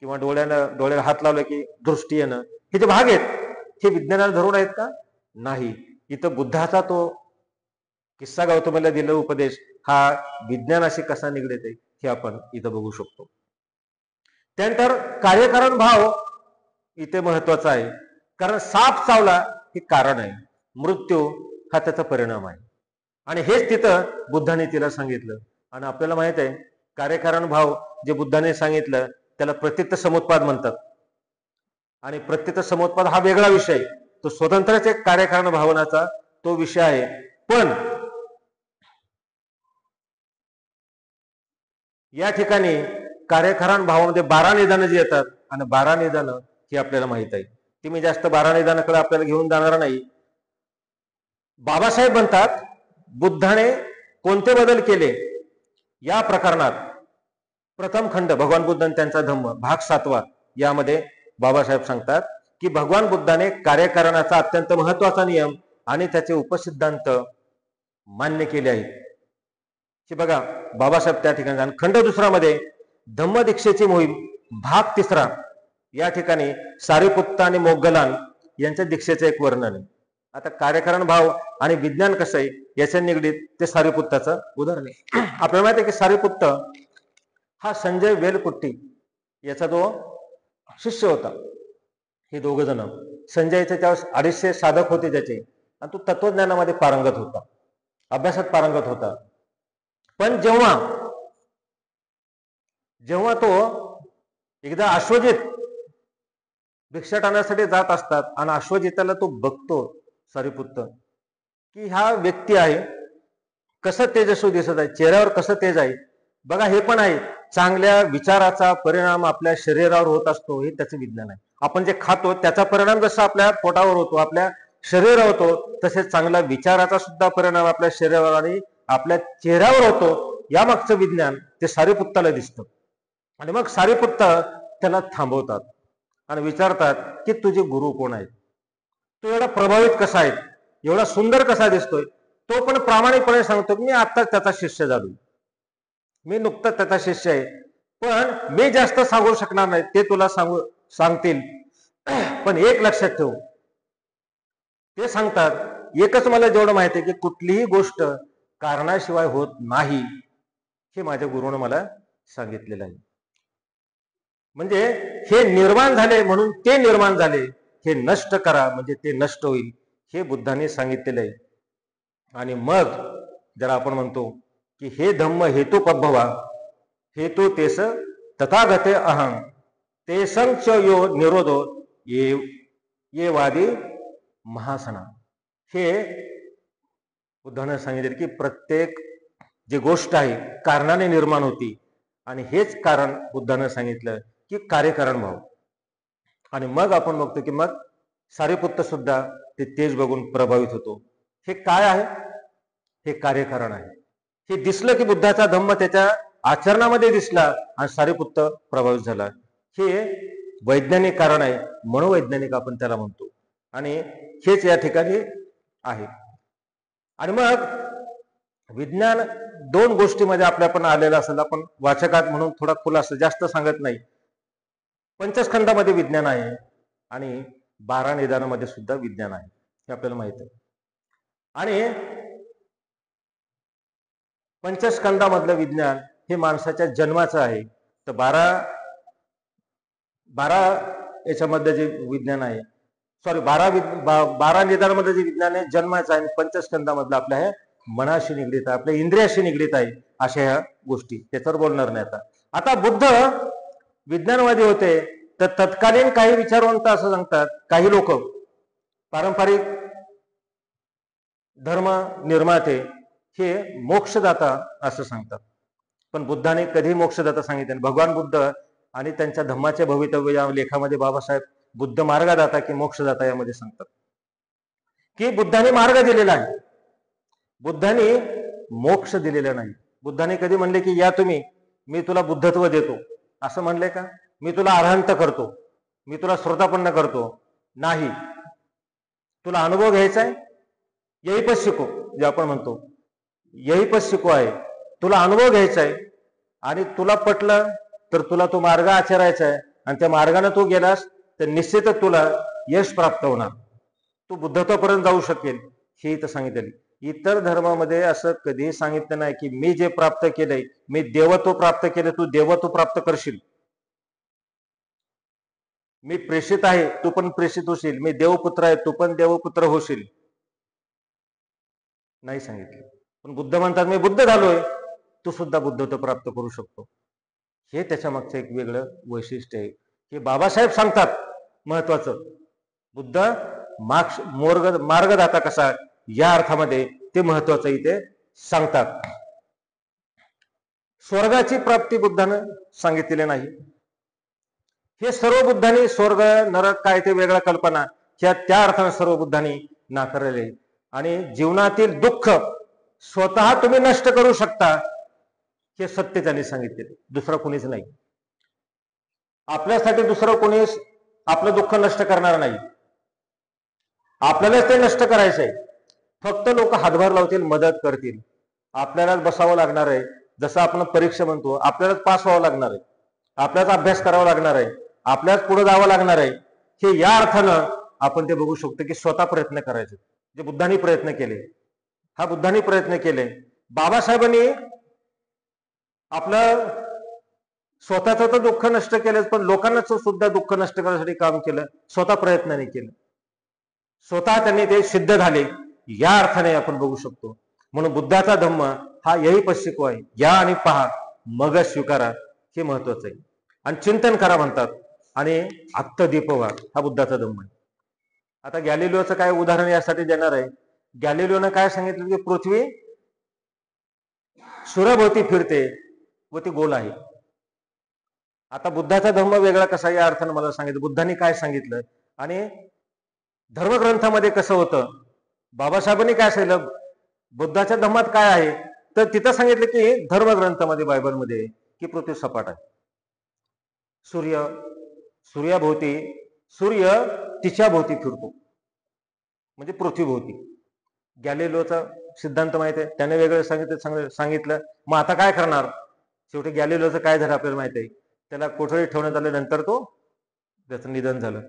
[SPEAKER 1] किंवा डोळ्याला हात लावलं की दृष्टी येणं, हे जे भाग आहेत हे विज्ञानाला धरून आहेत का, नाही. इथं बुद्धाचा तो किस्सा गौतमीला दिलेला उपदेश हा विज्ञानाशी कसा निगडीत आहे हे आपण इथं बघू शकतो. त्यानंतर कार्यकारण भाव इथे महत्वाचा आहे, कारण साप चावला हे कारण आहे, मृत्यू हा त्याचा परिणाम आहे. आणि हेच तिथं बुद्धाने तिला सांगितलं. आणि आपल्याला माहित आहे कार्यकारण भाव जे बुद्धाने सांगितलं त्याला प्रत्यक्ष समुत्पाद म्हणतात. आणि प्रत्यक्ष समुत्पाद हा वेगळा विषय, तो स्वतंत्रच एक कार्यकारण भावनाचा तो विषय आहे. पण या ठिकाणी कार्यकारण भावामध्ये 12 निदानं जी येतात, आणि 12 निदानं ही आपल्याला माहित आहे. ती मी जास्त 12 निदानाकडे आपल्याला घेऊन जाणार नाही. बाबासाहेब म्हणतात बुद्धाने कोणते बदल केले या प्रकरणात. प्रथम खंड भगवान बुद्ध आणि त्यांचा धम्म भाग 7 यामध्ये बाबासाहेब सांगतात की भगवान बुद्धाने कार्यकारणाचा अत्यंत महत्वाचा नियम आणि त्याचे उपसिद्धांत मान्य केले आहेत. हे बघा बाबासाहेब त्या ठिकाणी. खंड 2 मध्ये धम्म दीक्षेची मोहीम भाग 3 या ठिकाणी सारिपुत्त आणि मोग्गलान यांच्या दीक्षेचे एक वर्णन आहे. आता कार्यकारण भाव आणि विज्ञान कसं आहे याच्या निगडीत ते सारिपुत्ताचं उदाहरण आहे. आपल्याला माहिती आहे की सारिपुत्त हा संजय वेलपुट्टी याचा जो शिष्य होता. हे दोघ जण, संजयचे त्यावेळेस 250 साधक होते त्याचे, आणि तो तत्वज्ञानामध्ये पारंगत होता, अभ्यासात पारंगत होता. पण जेव्हा तो एकदा अश्वजित भिक्षाटनासाठी जात असतात आणि अश्वजिताला तो बघतो सारिपुत्त की हा व्यक्ती आहे, कसं तेजस्वी दिसत आहे, चेहऱ्यावर कसं तेज आहे. बघा हे पण आहे, चांगल्या विचाराचा परिणाम आपल्या शरीरावर होत असतो, हे त्याचं विज्ञान आहे. आपण जे खातो त्याचा परिणाम जसा आपल्या पोटावर होतो, आपल्या शरीरावर होतो, तसेच चांगल्या विचाराचा सुद्धा परिणाम आपल्या शरीरावर आणि आपल्या चेहऱ्यावर होतो. या मागचं विज्ञान ते सारिपुत्ताला दिसतं. आणि मग सारिपुत्त त्याला थांबवतात आणि विचारतात की तुझे गुरु कोण आहेत, तू एवढा प्रभावित कसा आहे, एवढा सुंदर कसा दिसतोय. तो पण प्रामाणिकपणे सांगतो की मी आत्ताच त्याचा शिष्य झालो, मी नुकताच त्याचा शिष्य आहे, पण मी जास्त सांगू शकणार नाही, ते तुला सांगतील. पण एक लक्षात ठेव, ते सांगतात एकच मला जेवढं माहिती आहे की कुठलीही गोष्ट कारणाशिवाय होत नाही, हे माझ्या गुरुनं मला सांगितलेलं आहे. म्हणजे हे निर्माण झाले म्हणून ते निर्माण झाले, हे नष्ट करा म्हणजे ते नष्ट होईल, हे बुद्धाने सांगितलेलं आहे. आणि मग जर आपण म्हणतो की हे धम्म हेतू पद्भवा हेतू तेस तथागते अहं ते संच यो निरोधो ये वादी महासना. हे बुद्धाने सांगितले की प्रत्येक जी गोष्ट आहे कारणाने निर्माण होती, आणि हेच कारण बुद्धाने सांगितलं की कार्यकारण भाव. आणि मग आपण बघतो की मग सारिपुत्त सुद्धा ते तेज बघून प्रभावित होतो. हे काय आहे, हे कार्यकारण आहे. हे दिसलं की बुद्धाचा धम्म त्याच्या आचरणामध्ये दिसला आणि सारिपुत्त प्रभावित झाला. हे वैज्ञानिक कारण आहे, मनोवैज्ञानिक आपण त्याला म्हणतो, आणि हेच या ठिकाणी आहे. आणि मग विज्ञान 2 गोष्टीमध्ये आपल्या पण आलेलं असेल, आपण वाचकात म्हणून थोडा खुलासा जास्त सांगत नाही. पंचस्कंदामध्ये विज्ञान आहे आणि 12 निदानामध्ये सुद्धा विज्ञान आहे, हे आपल्याला माहित आहे. आणि पंचस्कंदामधलं विज्ञान हे माणसाच्या जन्माचं आहे. तर 12 याच्यामध्ये जे विज्ञान आहे, 12 निदानामध्ये जे विज्ञान आहे जन्माचं आहे, आणि पंचस्कंदामधलं आपल्या हे मनाशी निगडीत आहे, आपल्या इंद्रियाशी निगडीत आहे. अशा ह्या गोष्टी त्याच्यावर बोलणार नाही. आता बुद्ध विज्ञानवादी होते, तर तत्कालीन काही विचारवंत असं सांगतात, काही लोक पारंपरिक धर्म निर्माते हे मोक्षदाता असं सांगतात. पण बुद्धाने कधी मोक्षदाता सांगितले? भगवान बुद्ध आणि त्यांच्या धम्माचे भवितव्य या लेखामध्ये बाबासाहेब बुद्ध मार्गदाता की मोक्षदाता यामध्ये सांगतात की बुद्धाने मार्ग दिलेला आहे, बुद्धाने मोक्ष दिलेला नाही. बुद्धाने कधी म्हणले की या तुम्ही, मी तुला बुद्धत्व देतो असं म्हणले का? मी तुला अरहंत करतो, मी तुला श्रोतापन्न करतो? नाही. तुला अनुभव घ्यायचा आहे, यही पद शिको, जे आपण म्हणतो यही पद शिको आहे. तुला अनुभव घ्यायचा आहे आणि तुला पटलं तर तुला तो मार्ग आचरायचा आहे, आणि त्या मार्गाने तू गेलास तर निश्चितच तुला यश प्राप्त होणार, तू बुद्धत्वापर्यंत जाऊ शकेल, हे इथं सांगितले. इतर धर्मामध्ये असं कधीही सांगितलं नाही की मी जे प्राप्त केलंय, मी देवत्व प्राप्त केलं, तू देवत्व प्राप्त करशील. मी प्रेषित आहे, तू पण प्रेषित होशील. मी देवपुत्र आहे, तू पण देवपुत्र होशील. नाही सांगितलं. पण बुद्ध म्हणतात मी बुद्ध झालोय, तू सुद्धा बुद्धत्व प्राप्त करू शकतो. हे त्याच्या मागचं एक वेगळं वैशिष्ट्य आहे. हे बाबासाहेब सांगतात महत्वाचं. बुद्ध मार्गदाता कसा, या अर्थामध्ये ते महत्वाचं इथे सांगतात. स्वर्गाची प्राप्ती बुद्धानं सांगितलेली नाही. हे सर्व बुद्धांनी स्वर्ग नरक काय ते वेगळ्या कल्पना त्या अर्थाने सर्व बुद्धांनी नाकारले. आणि जीवनातील दुःख स्वतः तुम्ही नष्ट करू शकता, हे सत्य त्यांनी सांगितले, दुसरं कोणीच नाही. आपल्यासाठी दुसरं कोणी आपलं दुःख नष्ट करणार नाही. आपल्यालाच ते नष्ट करायचंय. फक्त लोक हातभार लावतील, मदत करतील. आपल्यालाच बसावं लागणार आहे. जसं आपण परीक्षा म्हणतो, आपल्यालाच पास व्हावं लागणार आहे, आपल्यालाच अभ्यास करावा लागणार आहे, आपल्यालाच पुढे जावं लागणार आहे. हे या अर्थानं आपण ते बघू शकतो की स्वतः प्रयत्न करायचे, जे बुद्धांनी प्रयत्न केले. हा बुद्धांनी प्रयत्न केले. बाबासाहेबांनी आपलं स्वतःच तर दुःख नष्ट केलं, पण लोकांना सुद्धा दुःख नष्ट करण्यासाठी काम केलं, स्वतः प्रयत्नाने केलं. स्वतः त्यांनी ते सिद्ध झाले, या अर्थाने आपण बघू शकतो. म्हणून बुद्धाचा धम्म हा यही पश्चिको आहे. या आणि पहा, मग स्वीकारा, हे महत्वाचं आहे. आणि चिंतन करा म्हणतात, आणि आत्मदीप व्हा, हा बुद्धाचा धम्म आहे. आता गॅलिलिओचं काय उदाहरण यासाठी देणार आहे. गॅलिलिओनं काय सांगितलं की पृथ्वी सूर्याभोवती फिरते व ती गोल आहे. आता बुद्धाचा धर्म वेगळा कसा, या अर्थानं मला सांगितलं बुद्धांनी काय सांगितलं आणि धर्मग्रंथामध्ये कसं होतं. बाबासाहेबांनी काय सांगितलं, बुद्धाच्या धर्मात काय आहे, तर तिथं सांगितलं की धर्मग्रंथामध्ये बायबलमध्ये की पृथ्वी सपाट आहे. सूर्याभोवती, सूर्य तिच्या भोवती फिरतो, म्हणजे पृथ्वीभोवती. गॅलिलिओचा सिद्धांत माहिती आहे, त्याने वेगळं सांगितलं. मग आता काय करणार. शेवटी गॅलिलिओचं काय झालं आपल्याला माहिती आहे. त्याला कोठडी ठेवण्यात आलं, नंतर त्याचं निधन झालं.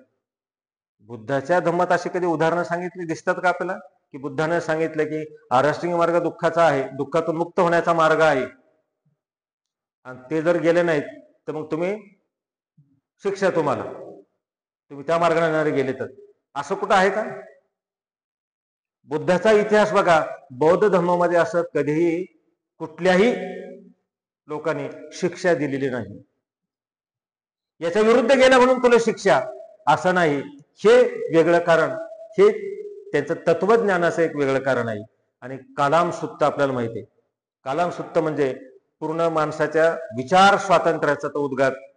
[SPEAKER 1] बुद्धाच्या धम्मात अशी कधी उदाहरणं सांगितली दिसतात का आपल्याला, की बुद्धाने सांगितलं की आराष्ट्रीय मार्ग दुःखाचा आहे, दुःखातून मुक्त होण्याचा मार्ग आहे, आणि ते जर गेले नाहीत तर मग तुम्ही शिक्षा, तुम्ही त्या मार्गाने गेले तर. असं कुठं आहे का. बुद्धाचा इतिहास बघा, बौद्ध धर्मामध्ये असं कधीही कुठल्याही लोकांनी शिक्षा दिलेली नाही. याच्या विरुद्ध गेला म्हणून तुला शिक्षा, असं नाही. हे वेगळं कारण, हे त्यांचं तत्वज्ञानाचं एक वेगळं कारण आहे. आणि कालाम सुत्त आपल्याला माहिती आहे. कालाम सुत्त म्हणजे पूर्ण माणसाच्या विचार स्वातंत्र्याचा तो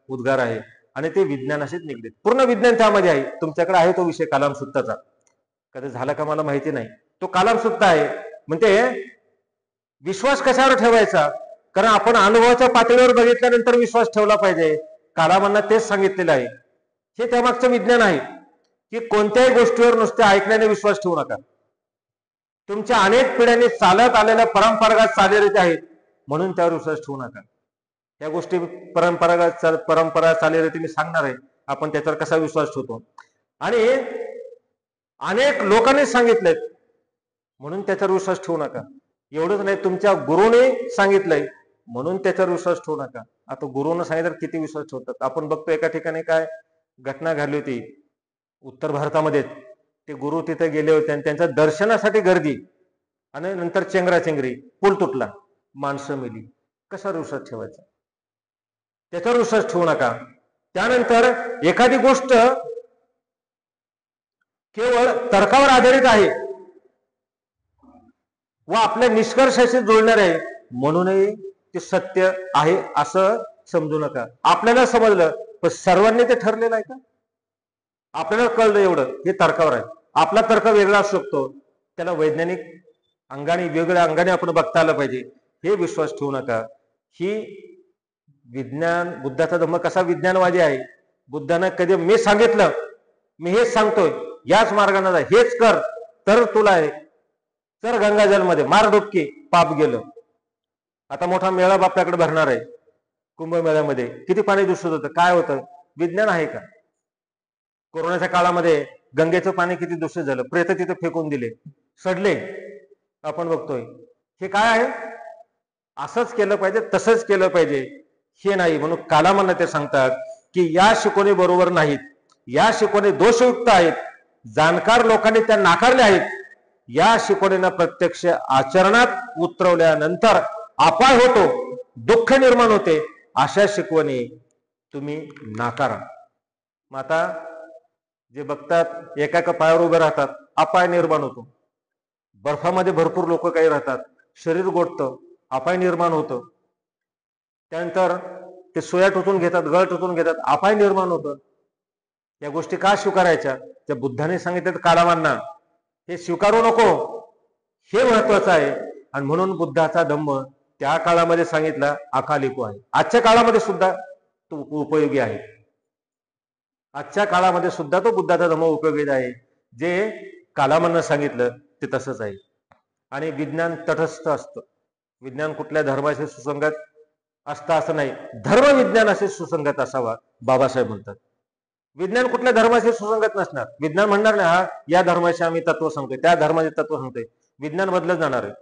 [SPEAKER 1] उद्गार आहे, आणि ते विज्ञानाशीच निगडीत. पूर्ण विज्ञान त्यामध्ये आहे. तुमच्याकडे आहे तो विषय कालाम सुत्ताचा, कधी झाला का मला माहिती नाही. तो कालाम सुत्त आहे. म्हणजे विश्वास कशावर ठेवायचा, कारण आपण अनुभवाच्या पातळीवर बघितल्यानंतर विश्वास ठेवला पाहिजे. कालामांना तेच सांगितलेलं आहे. हे त्यामागचं विज्ञान आहे की कोणत्याही गोष्टीवर नुसते ऐकण्याने विश्वास ठेवू नका. तुमच्या अनेक पिढ्यांनी चालत आलेल्या परंपरागत चालीरीती आहेत, म्हणून त्यावर विश्वास ठेवू नका. या गोष्टी परंपरा चालीरीती मी सांगणार आहे, आपण त्याच्यावर कसा विश्वास ठेवतो. आणि अनेक लोकांनी सांगितलंय म्हणून त्याच्यावर विश्वास ठेवू नका. एवढंच नाही, तुमच्या गुरुने सांगितलंय म्हणून त्याच्यावर विश्वास ठेवू नका. आता गुरुनं सांगितलं किती विश्वास ठेवतात. आपण बघतो एका ठिकाणी काय घटना घडली होती उत्तर भारतामध्ये. ते गुरु तिथे गेले होते आणि त्यांच्या दर्शनासाठी गर्दी, आणि नंतर चेंगराचेंगरी, पूल तुटला, माणसं मेली. कशावर विश्वास ठेवायचा. त्याच्यावर विश्वास ठेवू नका. त्यानंतर एखादी गोष्ट केवळ तर्कावर आधारित आहे व आपल्या निष्कर्षाशी जुळणार आहे म्हणूनही ते सत्य आहे असं समजू नका. आपल्याला समजलं, पण सर्वांनी ते ठरलेलं आहे का. आपल्याला कळलं एवढं, हे तर्कावर आहे. आपला तर्क वेगळा असू शकतो, त्याला वैज्ञानिक अंगाने, वेगळ्या अंगाने आपण बघता आलं पाहिजे. हे विश्वास ठेवू नका. ही विज्ञान, बुद्धाचा धर्म कसा विज्ञानवादी आहे. बुद्धानं कधी मी सांगितलं, मी हेच सांगतोय, याच मार्गाने जा, हेच कर, तर तुला आहे, तर गंगाजलमध्ये मार डुबकी, पाप गेलं. आता मोठा मेळा आपल्याकडे भरणार आहे, कुंभमेळ्यामध्ये किती पाणी दूषित होतं, काय होतं. विज्ञान आहे का. कोरोनाच्या काळामध्ये गंगेचं पाणी किती दूषित झालं, प्रेत तिथे फेकून दिले, सडले. आपण बघतोय हे काय आहे, असंच केलं पाहिजे तसंच केलं पाहिजे हे नाही. म्हणून कालामानं ते सांगतात की या शिकवणी बरोबर नाहीत, या शिकवणी दोषयुक्त आहेत, जाणकार लोकांनी त्या नाकारल्या आहेत. या शिकवणींना प्रत्यक्ष आचरणात उतरवल्यानंतर अपाय होतो, दुःख निर्माण होते. अशा शिकवणी तुम्ही नाकारा. मग आता जे बघतात एका एका पायावर उभे राहतात, अपाय निर्माण होतो. बर्फामध्ये भरपूर लोक काही राहतात, शरीर गोठतं, अपाय निर्माण होतं. त्यानंतर ते सुया टोचून घेतात, गळ टोचून घेतात, अपाय निर्माण होतं. या गोष्टी का स्वीकारायच्या? त्या बुद्धाने सांगितलं कालामांना हे स्वीकारू नको, हे महत्वाचं आहे. आणि म्हणून बुद्धाचा धम्म त्या काळामध्ये सांगितला अकालिको आहे. आजच्या काळामध्ये सुद्धा तो उपयोगी आहे. आजच्या काळामध्ये सुद्धा तो बुद्धाचा धम्म उपयोगी आहे. जे कालामांना सांगितलं ते तसंच आहे. आणि विज्ञान तटस्थ असतं. विज्ञान कुठल्या धर्माशी सुसंगत असतं असं नाही, धर्म विज्ञानाशी सुसंगत असावा बाबासाहेब म्हणतात. विज्ञान कुठल्या धर्माशी सुसंगत नसणार. विज्ञान म्हणणार नाही हा या धर्माशी आम्ही तत्व सांगतोय, त्या धर्माचे तत्व सांगतोय. विज्ञान बदलत जाणार आहे.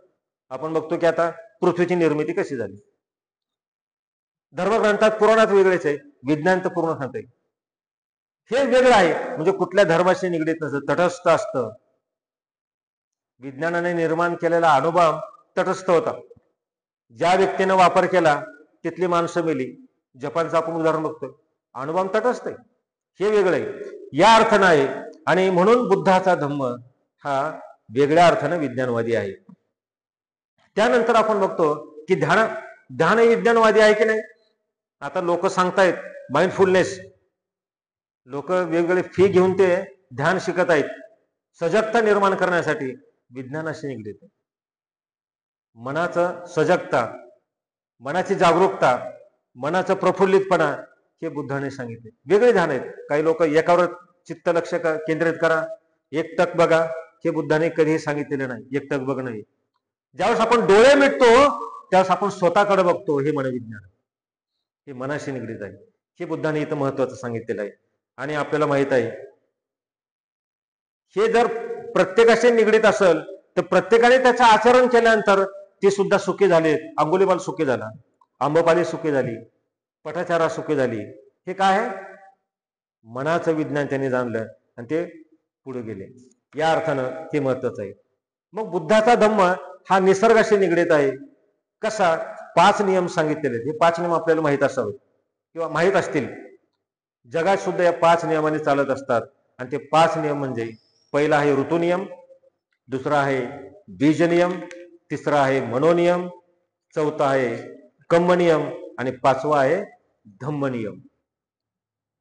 [SPEAKER 1] आपण बघतो की आता पृथ्वीची निर्मिती कशी झाली. धर्मग्रंथात पुराणात वेगळेच आहे, विज्ञान तर पूर्ण सांगतंय हे वेगळं आहे. म्हणजे कुठल्या धर्माशी निगडीत नसतं, तटस्थ असतं. विज्ञानाने निर्माण केलेला अणुबॉम्ब तटस्थ होता. ज्या व्यक्तीने वापर केला तिथली माणसं मेली. जपानचं आपण उदाहरण बघतोय, अणुबॉम्ब तटस्थ आहे. हे वेगळं आहे, या अर्थानं आहे. आणि म्हणून बुद्धाचा धम्म हा वेगळ्या अर्थानं विज्ञानवादी आहे. त्यानंतर आपण बघतो की ध्यान विज्ञानवादी आहे की नाही. आता लोक सांगतायत माइंडफुलनेस, लोक वेगवेगळे फी घेऊन ते ध्यान शिकत आहेत सजगता निर्माण करण्यासाठी. विज्ञानाशी निगडीत मनाचं सजगता, मनाची जागरूकता, मनाचं प्रफुल्लितपणा हे बुद्धाने सांगितले. वेगळे ध्यान आहेत. काही लोक एकावर चित्त लक्ष केंद्रित करा, एकटक बघा, हे बुद्धाने कधीही सांगितलेलं नाही. एकटक बघ नाही. ज्यावेळेस आपण डोळे मिटतो त्यावेळेस आपण स्वतःकडे बघतो. हे मनोविज्ञान, हे मनाशी निगडीत आहे. हे बुद्धाने इथं महत्वाचं सांगितलेलं आहे. आणि आपल्याला माहित आहे हे जर प्रत्येकाशी निगडीत असेल तर प्रत्येकाने त्याचं आचरण केल्यानंतर ते सुद्धा सुखी झाले. अंगुलीमाल सुखी झाला, आंबपाली सुखी झाली, पटाचारा सुखी झाली. हे काय आहे? मनाचं विज्ञान त्यांनी जाणलं आणि ते पुढे गेले. या अर्थानं हे महत्वाचं आहे. मग बुद्धाचा धम्म हा निसर्गाशी निगडीत आहे. कसा? 5 नियम सांगितलेले. हे 5 नियम आपल्याला माहित असावेत किंवा माहित असतील. जगात सुद्धा या 5 नियमाने चालत असतात. आणि ते 5 नियम म्हणजे पहिला आहे ऋतुनियम, दुसरा आहे बीज नियम, तिसरा आहे मनोनियम, चौथा आहे कर्म नियम आणि 5वा आहे धम्म नियम.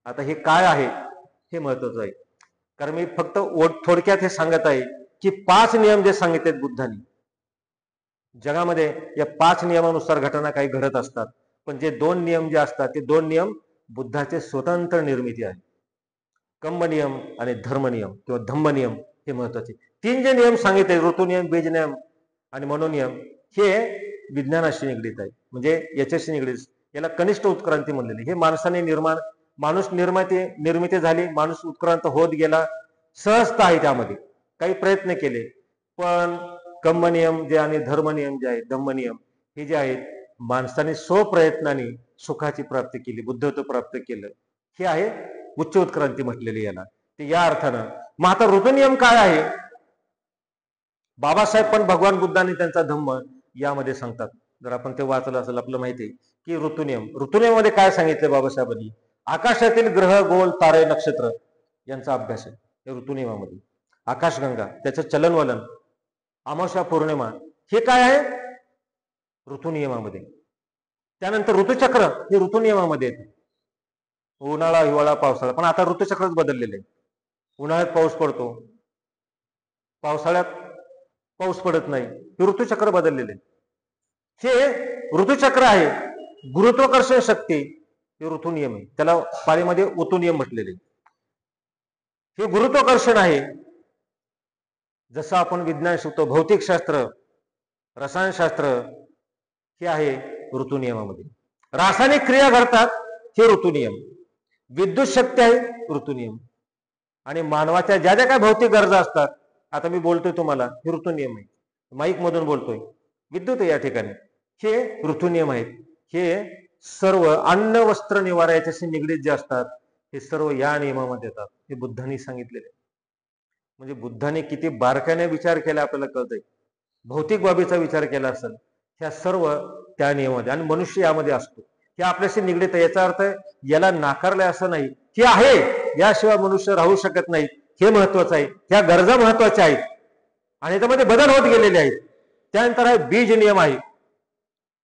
[SPEAKER 1] आता हे काय आहे हे महत्वाचं आहे. कारण मी फक्त थोडक्यात हे सांगत आहे की 5 नियम जे सांगितलेत बुद्धांनी, जगामध्ये या 5 नियमानुसार घटना काही घडत असतात. पण जे 2 नियम जे असतात ते 2 नियम बुद्धाचे स्वतंत्र निर्मिती आहे. कर्म नियम आणि धर्म नियम किंवा धम्म नियम हे महत्वाचे. 3 जे नियम सांगितले, ऋतुनियम, बीज नियम आणि मनोनियम, हे विज्ञानाशी निगडीत आहे. म्हणजे याच्याशी निगडीत. याला कनिष्ठ उत्क्रांती म्हणलेली. हे माणसाने माणूस निर्मिती झाली, माणूस उत्क्रांत होत गेला. सहजता आहे त्यामध्ये, काही प्रयत्न केले. पण कर्म नियम जे आणि धर्म नियम जे आहेत, धम्म नियम हे जे आहेत, माणसाने स्वप्रयत्नाने सुखाची प्राप्ती केली, बुद्धत्व प्राप्त केलं. हे आहे उच्च उत्क्रांती म्हटलेली याला. ते या अर्थानं. मग आता ऋतुनियम काय आहे? बाबासाहेब पण भगवान बुद्धांनी त्यांचा धम्म यामध्ये सांगतात. जर आपण ते वाचलं असेल आपलं माहिती आहे की ऋतुनियममध्ये काय सांगितलं बाबासाहेबांनी? आकाशातील ग्रह, गोल, तारे, नक्षत्र यांचा अभ्यास आहे या ऋतुनियमामध्ये. आकाशगंगा, त्याचं चलनवलन, अमावस्या, पौर्णिमा, हे काय आहे ऋतुनियमामध्ये. त्यानंतर ऋतुचक्र हे ऋतुनियमामध्ये येते. उन्हाळा, हिवाळा, पावसाळा. पण आता ऋतुचक्रच बदललेले आहे. उन्हाळ्यात पाऊस पडतो, पावसाळ्यात पाऊस पडत नाही. हे ऋतुचक्र बदललेले. हे ऋतुचक्र आहे. गुरुत्वाकर्षण शक्ती हे ऋतुनियम आहे. त्याला पाळीमध्ये ऋतुनियम म्हटलेले. हे गुरुत्वाकर्षण आहे. जसं आपण विज्ञान शिकतो, भौतिकशास्त्र, रसायनशास्त्र, हे आहे ऋतुनियमामध्ये. रासायनिक क्रिया घडतात हे ऋतुनियम. विद्युत शक्ती आहे ऋतुनियम. आणि मानवाच्या ज्या ज्या काय भौतिक गरजा असतात, आता मी बोलतोय तुम्हाला, हे ऋतुनियम आहे. माईक मधून बोलतोय, विद्युत आहे या ठिकाणी, हे ऋतुनियम आहेत. हे सर्व अन्न वस्त्र निवारा याच्याशी निगडीत जे असतात हे सर्व या नियमामध्ये येतात. हे बुद्धांनी सांगितलेले. म्हणजे बुद्धाने किती बारकाईने विचार केला आपल्याला कळतंय. भौतिक बाबीचा विचार केला असेल, ह्या सर्व त्या नियमामध्ये, आणि मनुष्य यामध्ये असतो, हे आपल्याशी निगडीत आहे. याचा अर्थ याला नाकारलंय असं नाही, हे आहे, याशिवाय मनुष्य राहू शकत नाही, हे महत्वाचं आहे. ह्या गरजा महत्वाच्या आहेत आणि याच्यामध्ये बदल होत गेलेले आहेत. त्यानंतर आहे बीज नियम आहे.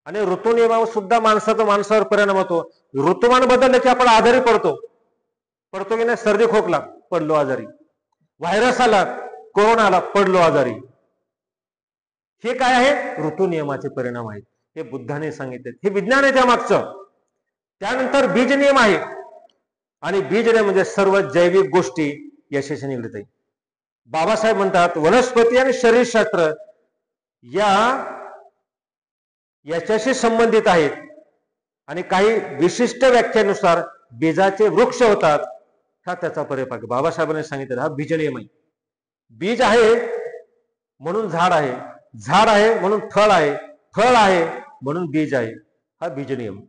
[SPEAKER 1] आणि ऋतू नियमावर सुद्धा माणसाचा माणसावर परिणाम होतो. ऋतुमान बदललं की आपण आजारी पडतो की नाही. सर्दी खोकला, पडलो आजारी. व्हायरस आला, कोरोना आला, पडलो आजारी. हे काय आहे? ऋतू नियमाचे परिणाम आहेत. हे बुद्धाने सांगितले, हे विज्ञान आहे त्यामागचं. त्यानंतर बीज नियम आहे. आणि बीज नियम म्हणजे सर्व जैविक गोष्टी याच्याशी निगडीत आहे. बाबासाहेब म्हणतात वनस्पती आणि शरीरशास्त्र याच्याशी संबंधित आहेत. आणि काही विशिष्ट व्याख्येनुसार बीजाचे वृक्ष होतात, हा त्याचा परिपाक. बाबासाहेबांनी सांगितलं हा बीज नियम आहे. बीज आहे म्हणून झाड आहे, झाड आहे म्हणून फळ आहे, फळ आहे म्हणून बीज आहे, हा बीज नियम.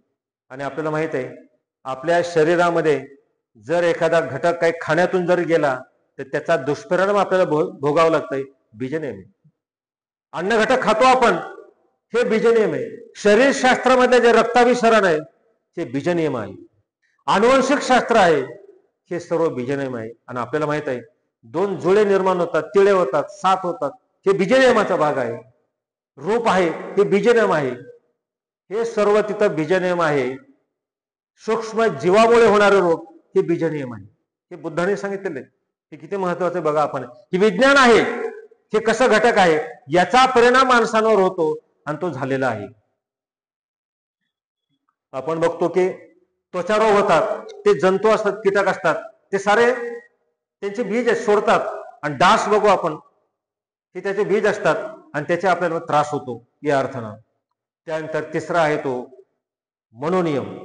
[SPEAKER 1] आणि आपल्याला माहित आहे आपल्या शरीरामध्ये जर एखादा घटक काही खाण्यातून जर गेला तर त्याचा दुष्परिणाम आपल्याला भोगावं लागतंय, बीज नियम. अन्न घटक खातो आपण, हे बीज नियम आहे. शरीरशास्त्रामध्ये जे रक्ताभिसरण आहे हे बीज नियम आहे. आनुवंशिक शास्त्र आहे, हे सर्व बीज नियम आहे. आणि आपल्याला माहित आहे 2 जुळे निर्माण होतात, तिळे होतात, साप होतात, हे बीज नियमाचा भाग आहे. रूप आहे, हे बीज नियम आहे. हे सर्व तिथं बीज नियम आहे. सूक्ष्म जीवामुळे होणारे रोग हे बीज नियम आहे. हे बुद्धाने सांगितलेले. हे किती महत्वाचे बघा आपण. हे विज्ञान आहे, हे कसं घटक आहे, याचा परिणाम माणसांवर होतो आणि तो झालेला आहे. आपण बघतो की त्वचारोग होतात, ते जंतू असतात, कीटक असतात, ते सारे त्यांचे बीज सोडतात. आणि डास बघू आपण, हे त्याचे बीज असतात आणि त्याचे आपल्याला त्रास होतो या अर्थानं. त्यानंतर तिसरा आहे तो मनोनियम.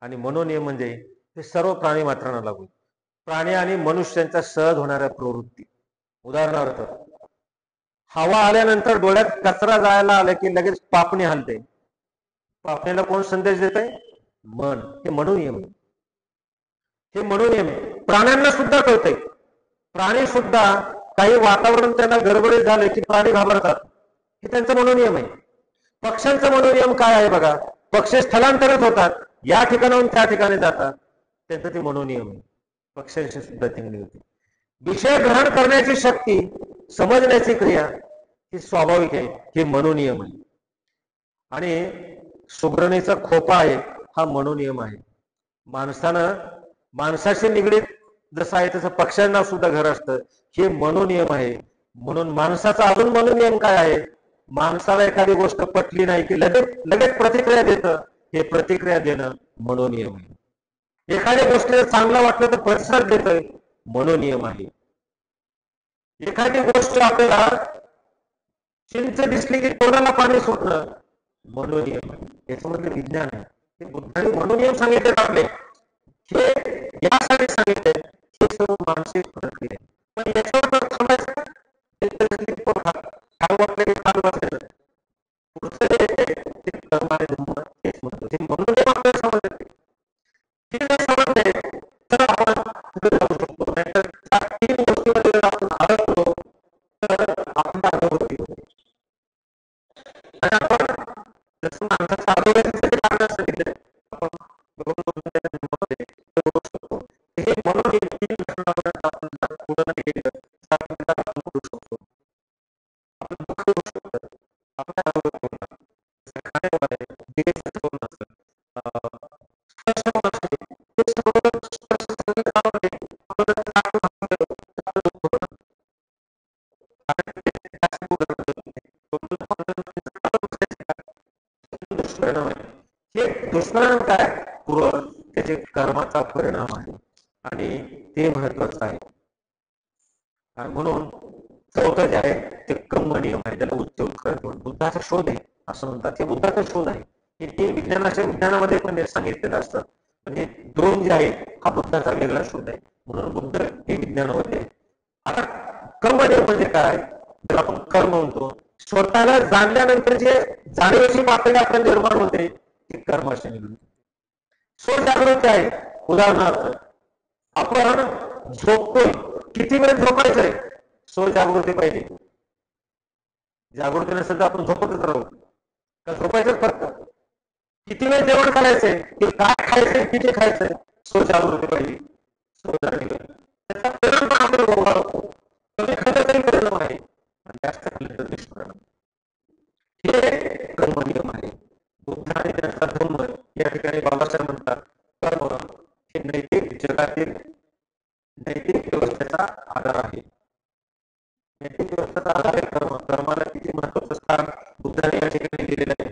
[SPEAKER 1] आणि मनोनियम म्हणजे हे सर्व प्राणी मात्रांना लागू. प्राणी आणि मनुष्यांच्या सहज होणाऱ्या प्रवृत्ती. उदाहरणार्थ हवा आल्यानंतर डोळ्यात कचरा जायला आला की लगेच पापणी हलते. पापणीला कोण संदेश देत आहे? मन. हे मनोनियम आहे. हे मनोनियम आहे. प्राण्यांना सुद्धा कळतंय. प्राणी सुद्धा काही वातावरण त्यांना गडबडीत झाले की प्राणी घाबरतात, हे त्यांचा मनोनियम आहे. पक्ष्यांचा मनोनियम काय आहे बघा. पक्षी स्थलांतरित होतात, या ठिकाणाहून त्या ठिकाणी जातात, त्यांचा ते मनोनियम आहे. पक्ष्यांशी सुद्धा तिंगडी होती. विषय ग्रहण करण्याची शक्ती, समजण्याची क्रिया ही स्वाभाविक आहे, हे मनोनियम आहे. आणि सुग्रणीचा खोपा आहे, हा मनोनियम आहे. माणसाशी निगडीत जसं आहे तसं पक्ष्यांना सुद्धा घर असतं, हे मनोनियम आहे. म्हणून माणसाचा अजून मनोनियम काय आहे? माणसाला एखादी गोष्ट पटली नाही की लगेच प्रतिक्रिया देतं, हे प्रतिक्रिया देणं मनोनियम आहे. एखाद्या गोष्टीला चांगलं वाटलं तर प्रतिसाद देतोय, मनोनियम आहे. एखादी गोष्ट आपल्याला चिंच दिसली की तोंडाला पाणी सुटणं, मनोनियम आहे. याच्यामध्ये विज्ञान आहे. हे बुद्धाने मनोनियम सांगितले आपले, हे यासाठी सांगितले, हे सर्व मानसिक प्रक्रिया आहे. पण याच्यावर थांबायचं मनोनियम आपल्याला समजले. हे नाही समजले तर आपण पुढे जाऊ शकतो. नाहीतर त्या 3 गोष्टीमध्ये आपण अडकलो तर आपला अधोगती होते. आणि आपण जसं माणसाचं आरोग्यासाठी कारण सांगितलं, आपण हे म्हणून 3 घटनापर्यंत आपण पुढे नाही गेलं तर आपण करू शकतो. आपण दुःख होऊ शकतं, आपल्या आरोग्य हे दुष्परिणाम काय? त्याचे कर्माचा परिणाम आहे आणि ते महत्वाचं आहे. आणि म्हणून चौथं जे आहे ते कर्म नियम आहे, त्याला बुद्धाचा शोध आहे असं म्हणतात. हे बुद्धाचा शोध आहे. हे विज्ञानामध्ये पण सांगितलेलं असतं. पण हे 2 जे आहे हा बुद्धाचा वेगळा शोध आहे. म्हणून बुद्ध हे विज्ञानामध्ये. आता कर्म नियम म्हणजे काय? जर आपण कर्म म्हणतो स्वतःला जाणल्यानंतर जे जाणीवेची पातळी आपण निर्माण होते ती कर्माशी निगडीत. स्वजागृती आहे. उदाहरणार्थ आपण झोपतोय, किती वेळ झोपायचंय? स्वजागृती पाहिजे. जागृती नसेल तर आपण झोपतच राहू का? झोपायचं फक्त. किती वेळ जेवण करायचंय, ते काय खायचंय, किती खायचंय? स्वजागृती पाहिजे. त्याचा परिणाम आपण भोगावतो. कमी खाल्लं तरी परिणाम आहे, जास्त खाल्लं तर दुष्परिणाम. हे कर्मनियम आहे. बुद्ध आणि त्यांचा धर्म या ठिकाणी बाबासाहेब म्हणतात कर्म हे नैतिक जगातील नैतिक व्यवस्थेचा आधार आहे. नैतिक व्यवस्थेचा आधार आहे कर्म. कर्माला किती महत्वाचं स्थान बुद्धाने या ठिकाणी दिलेलं आहे.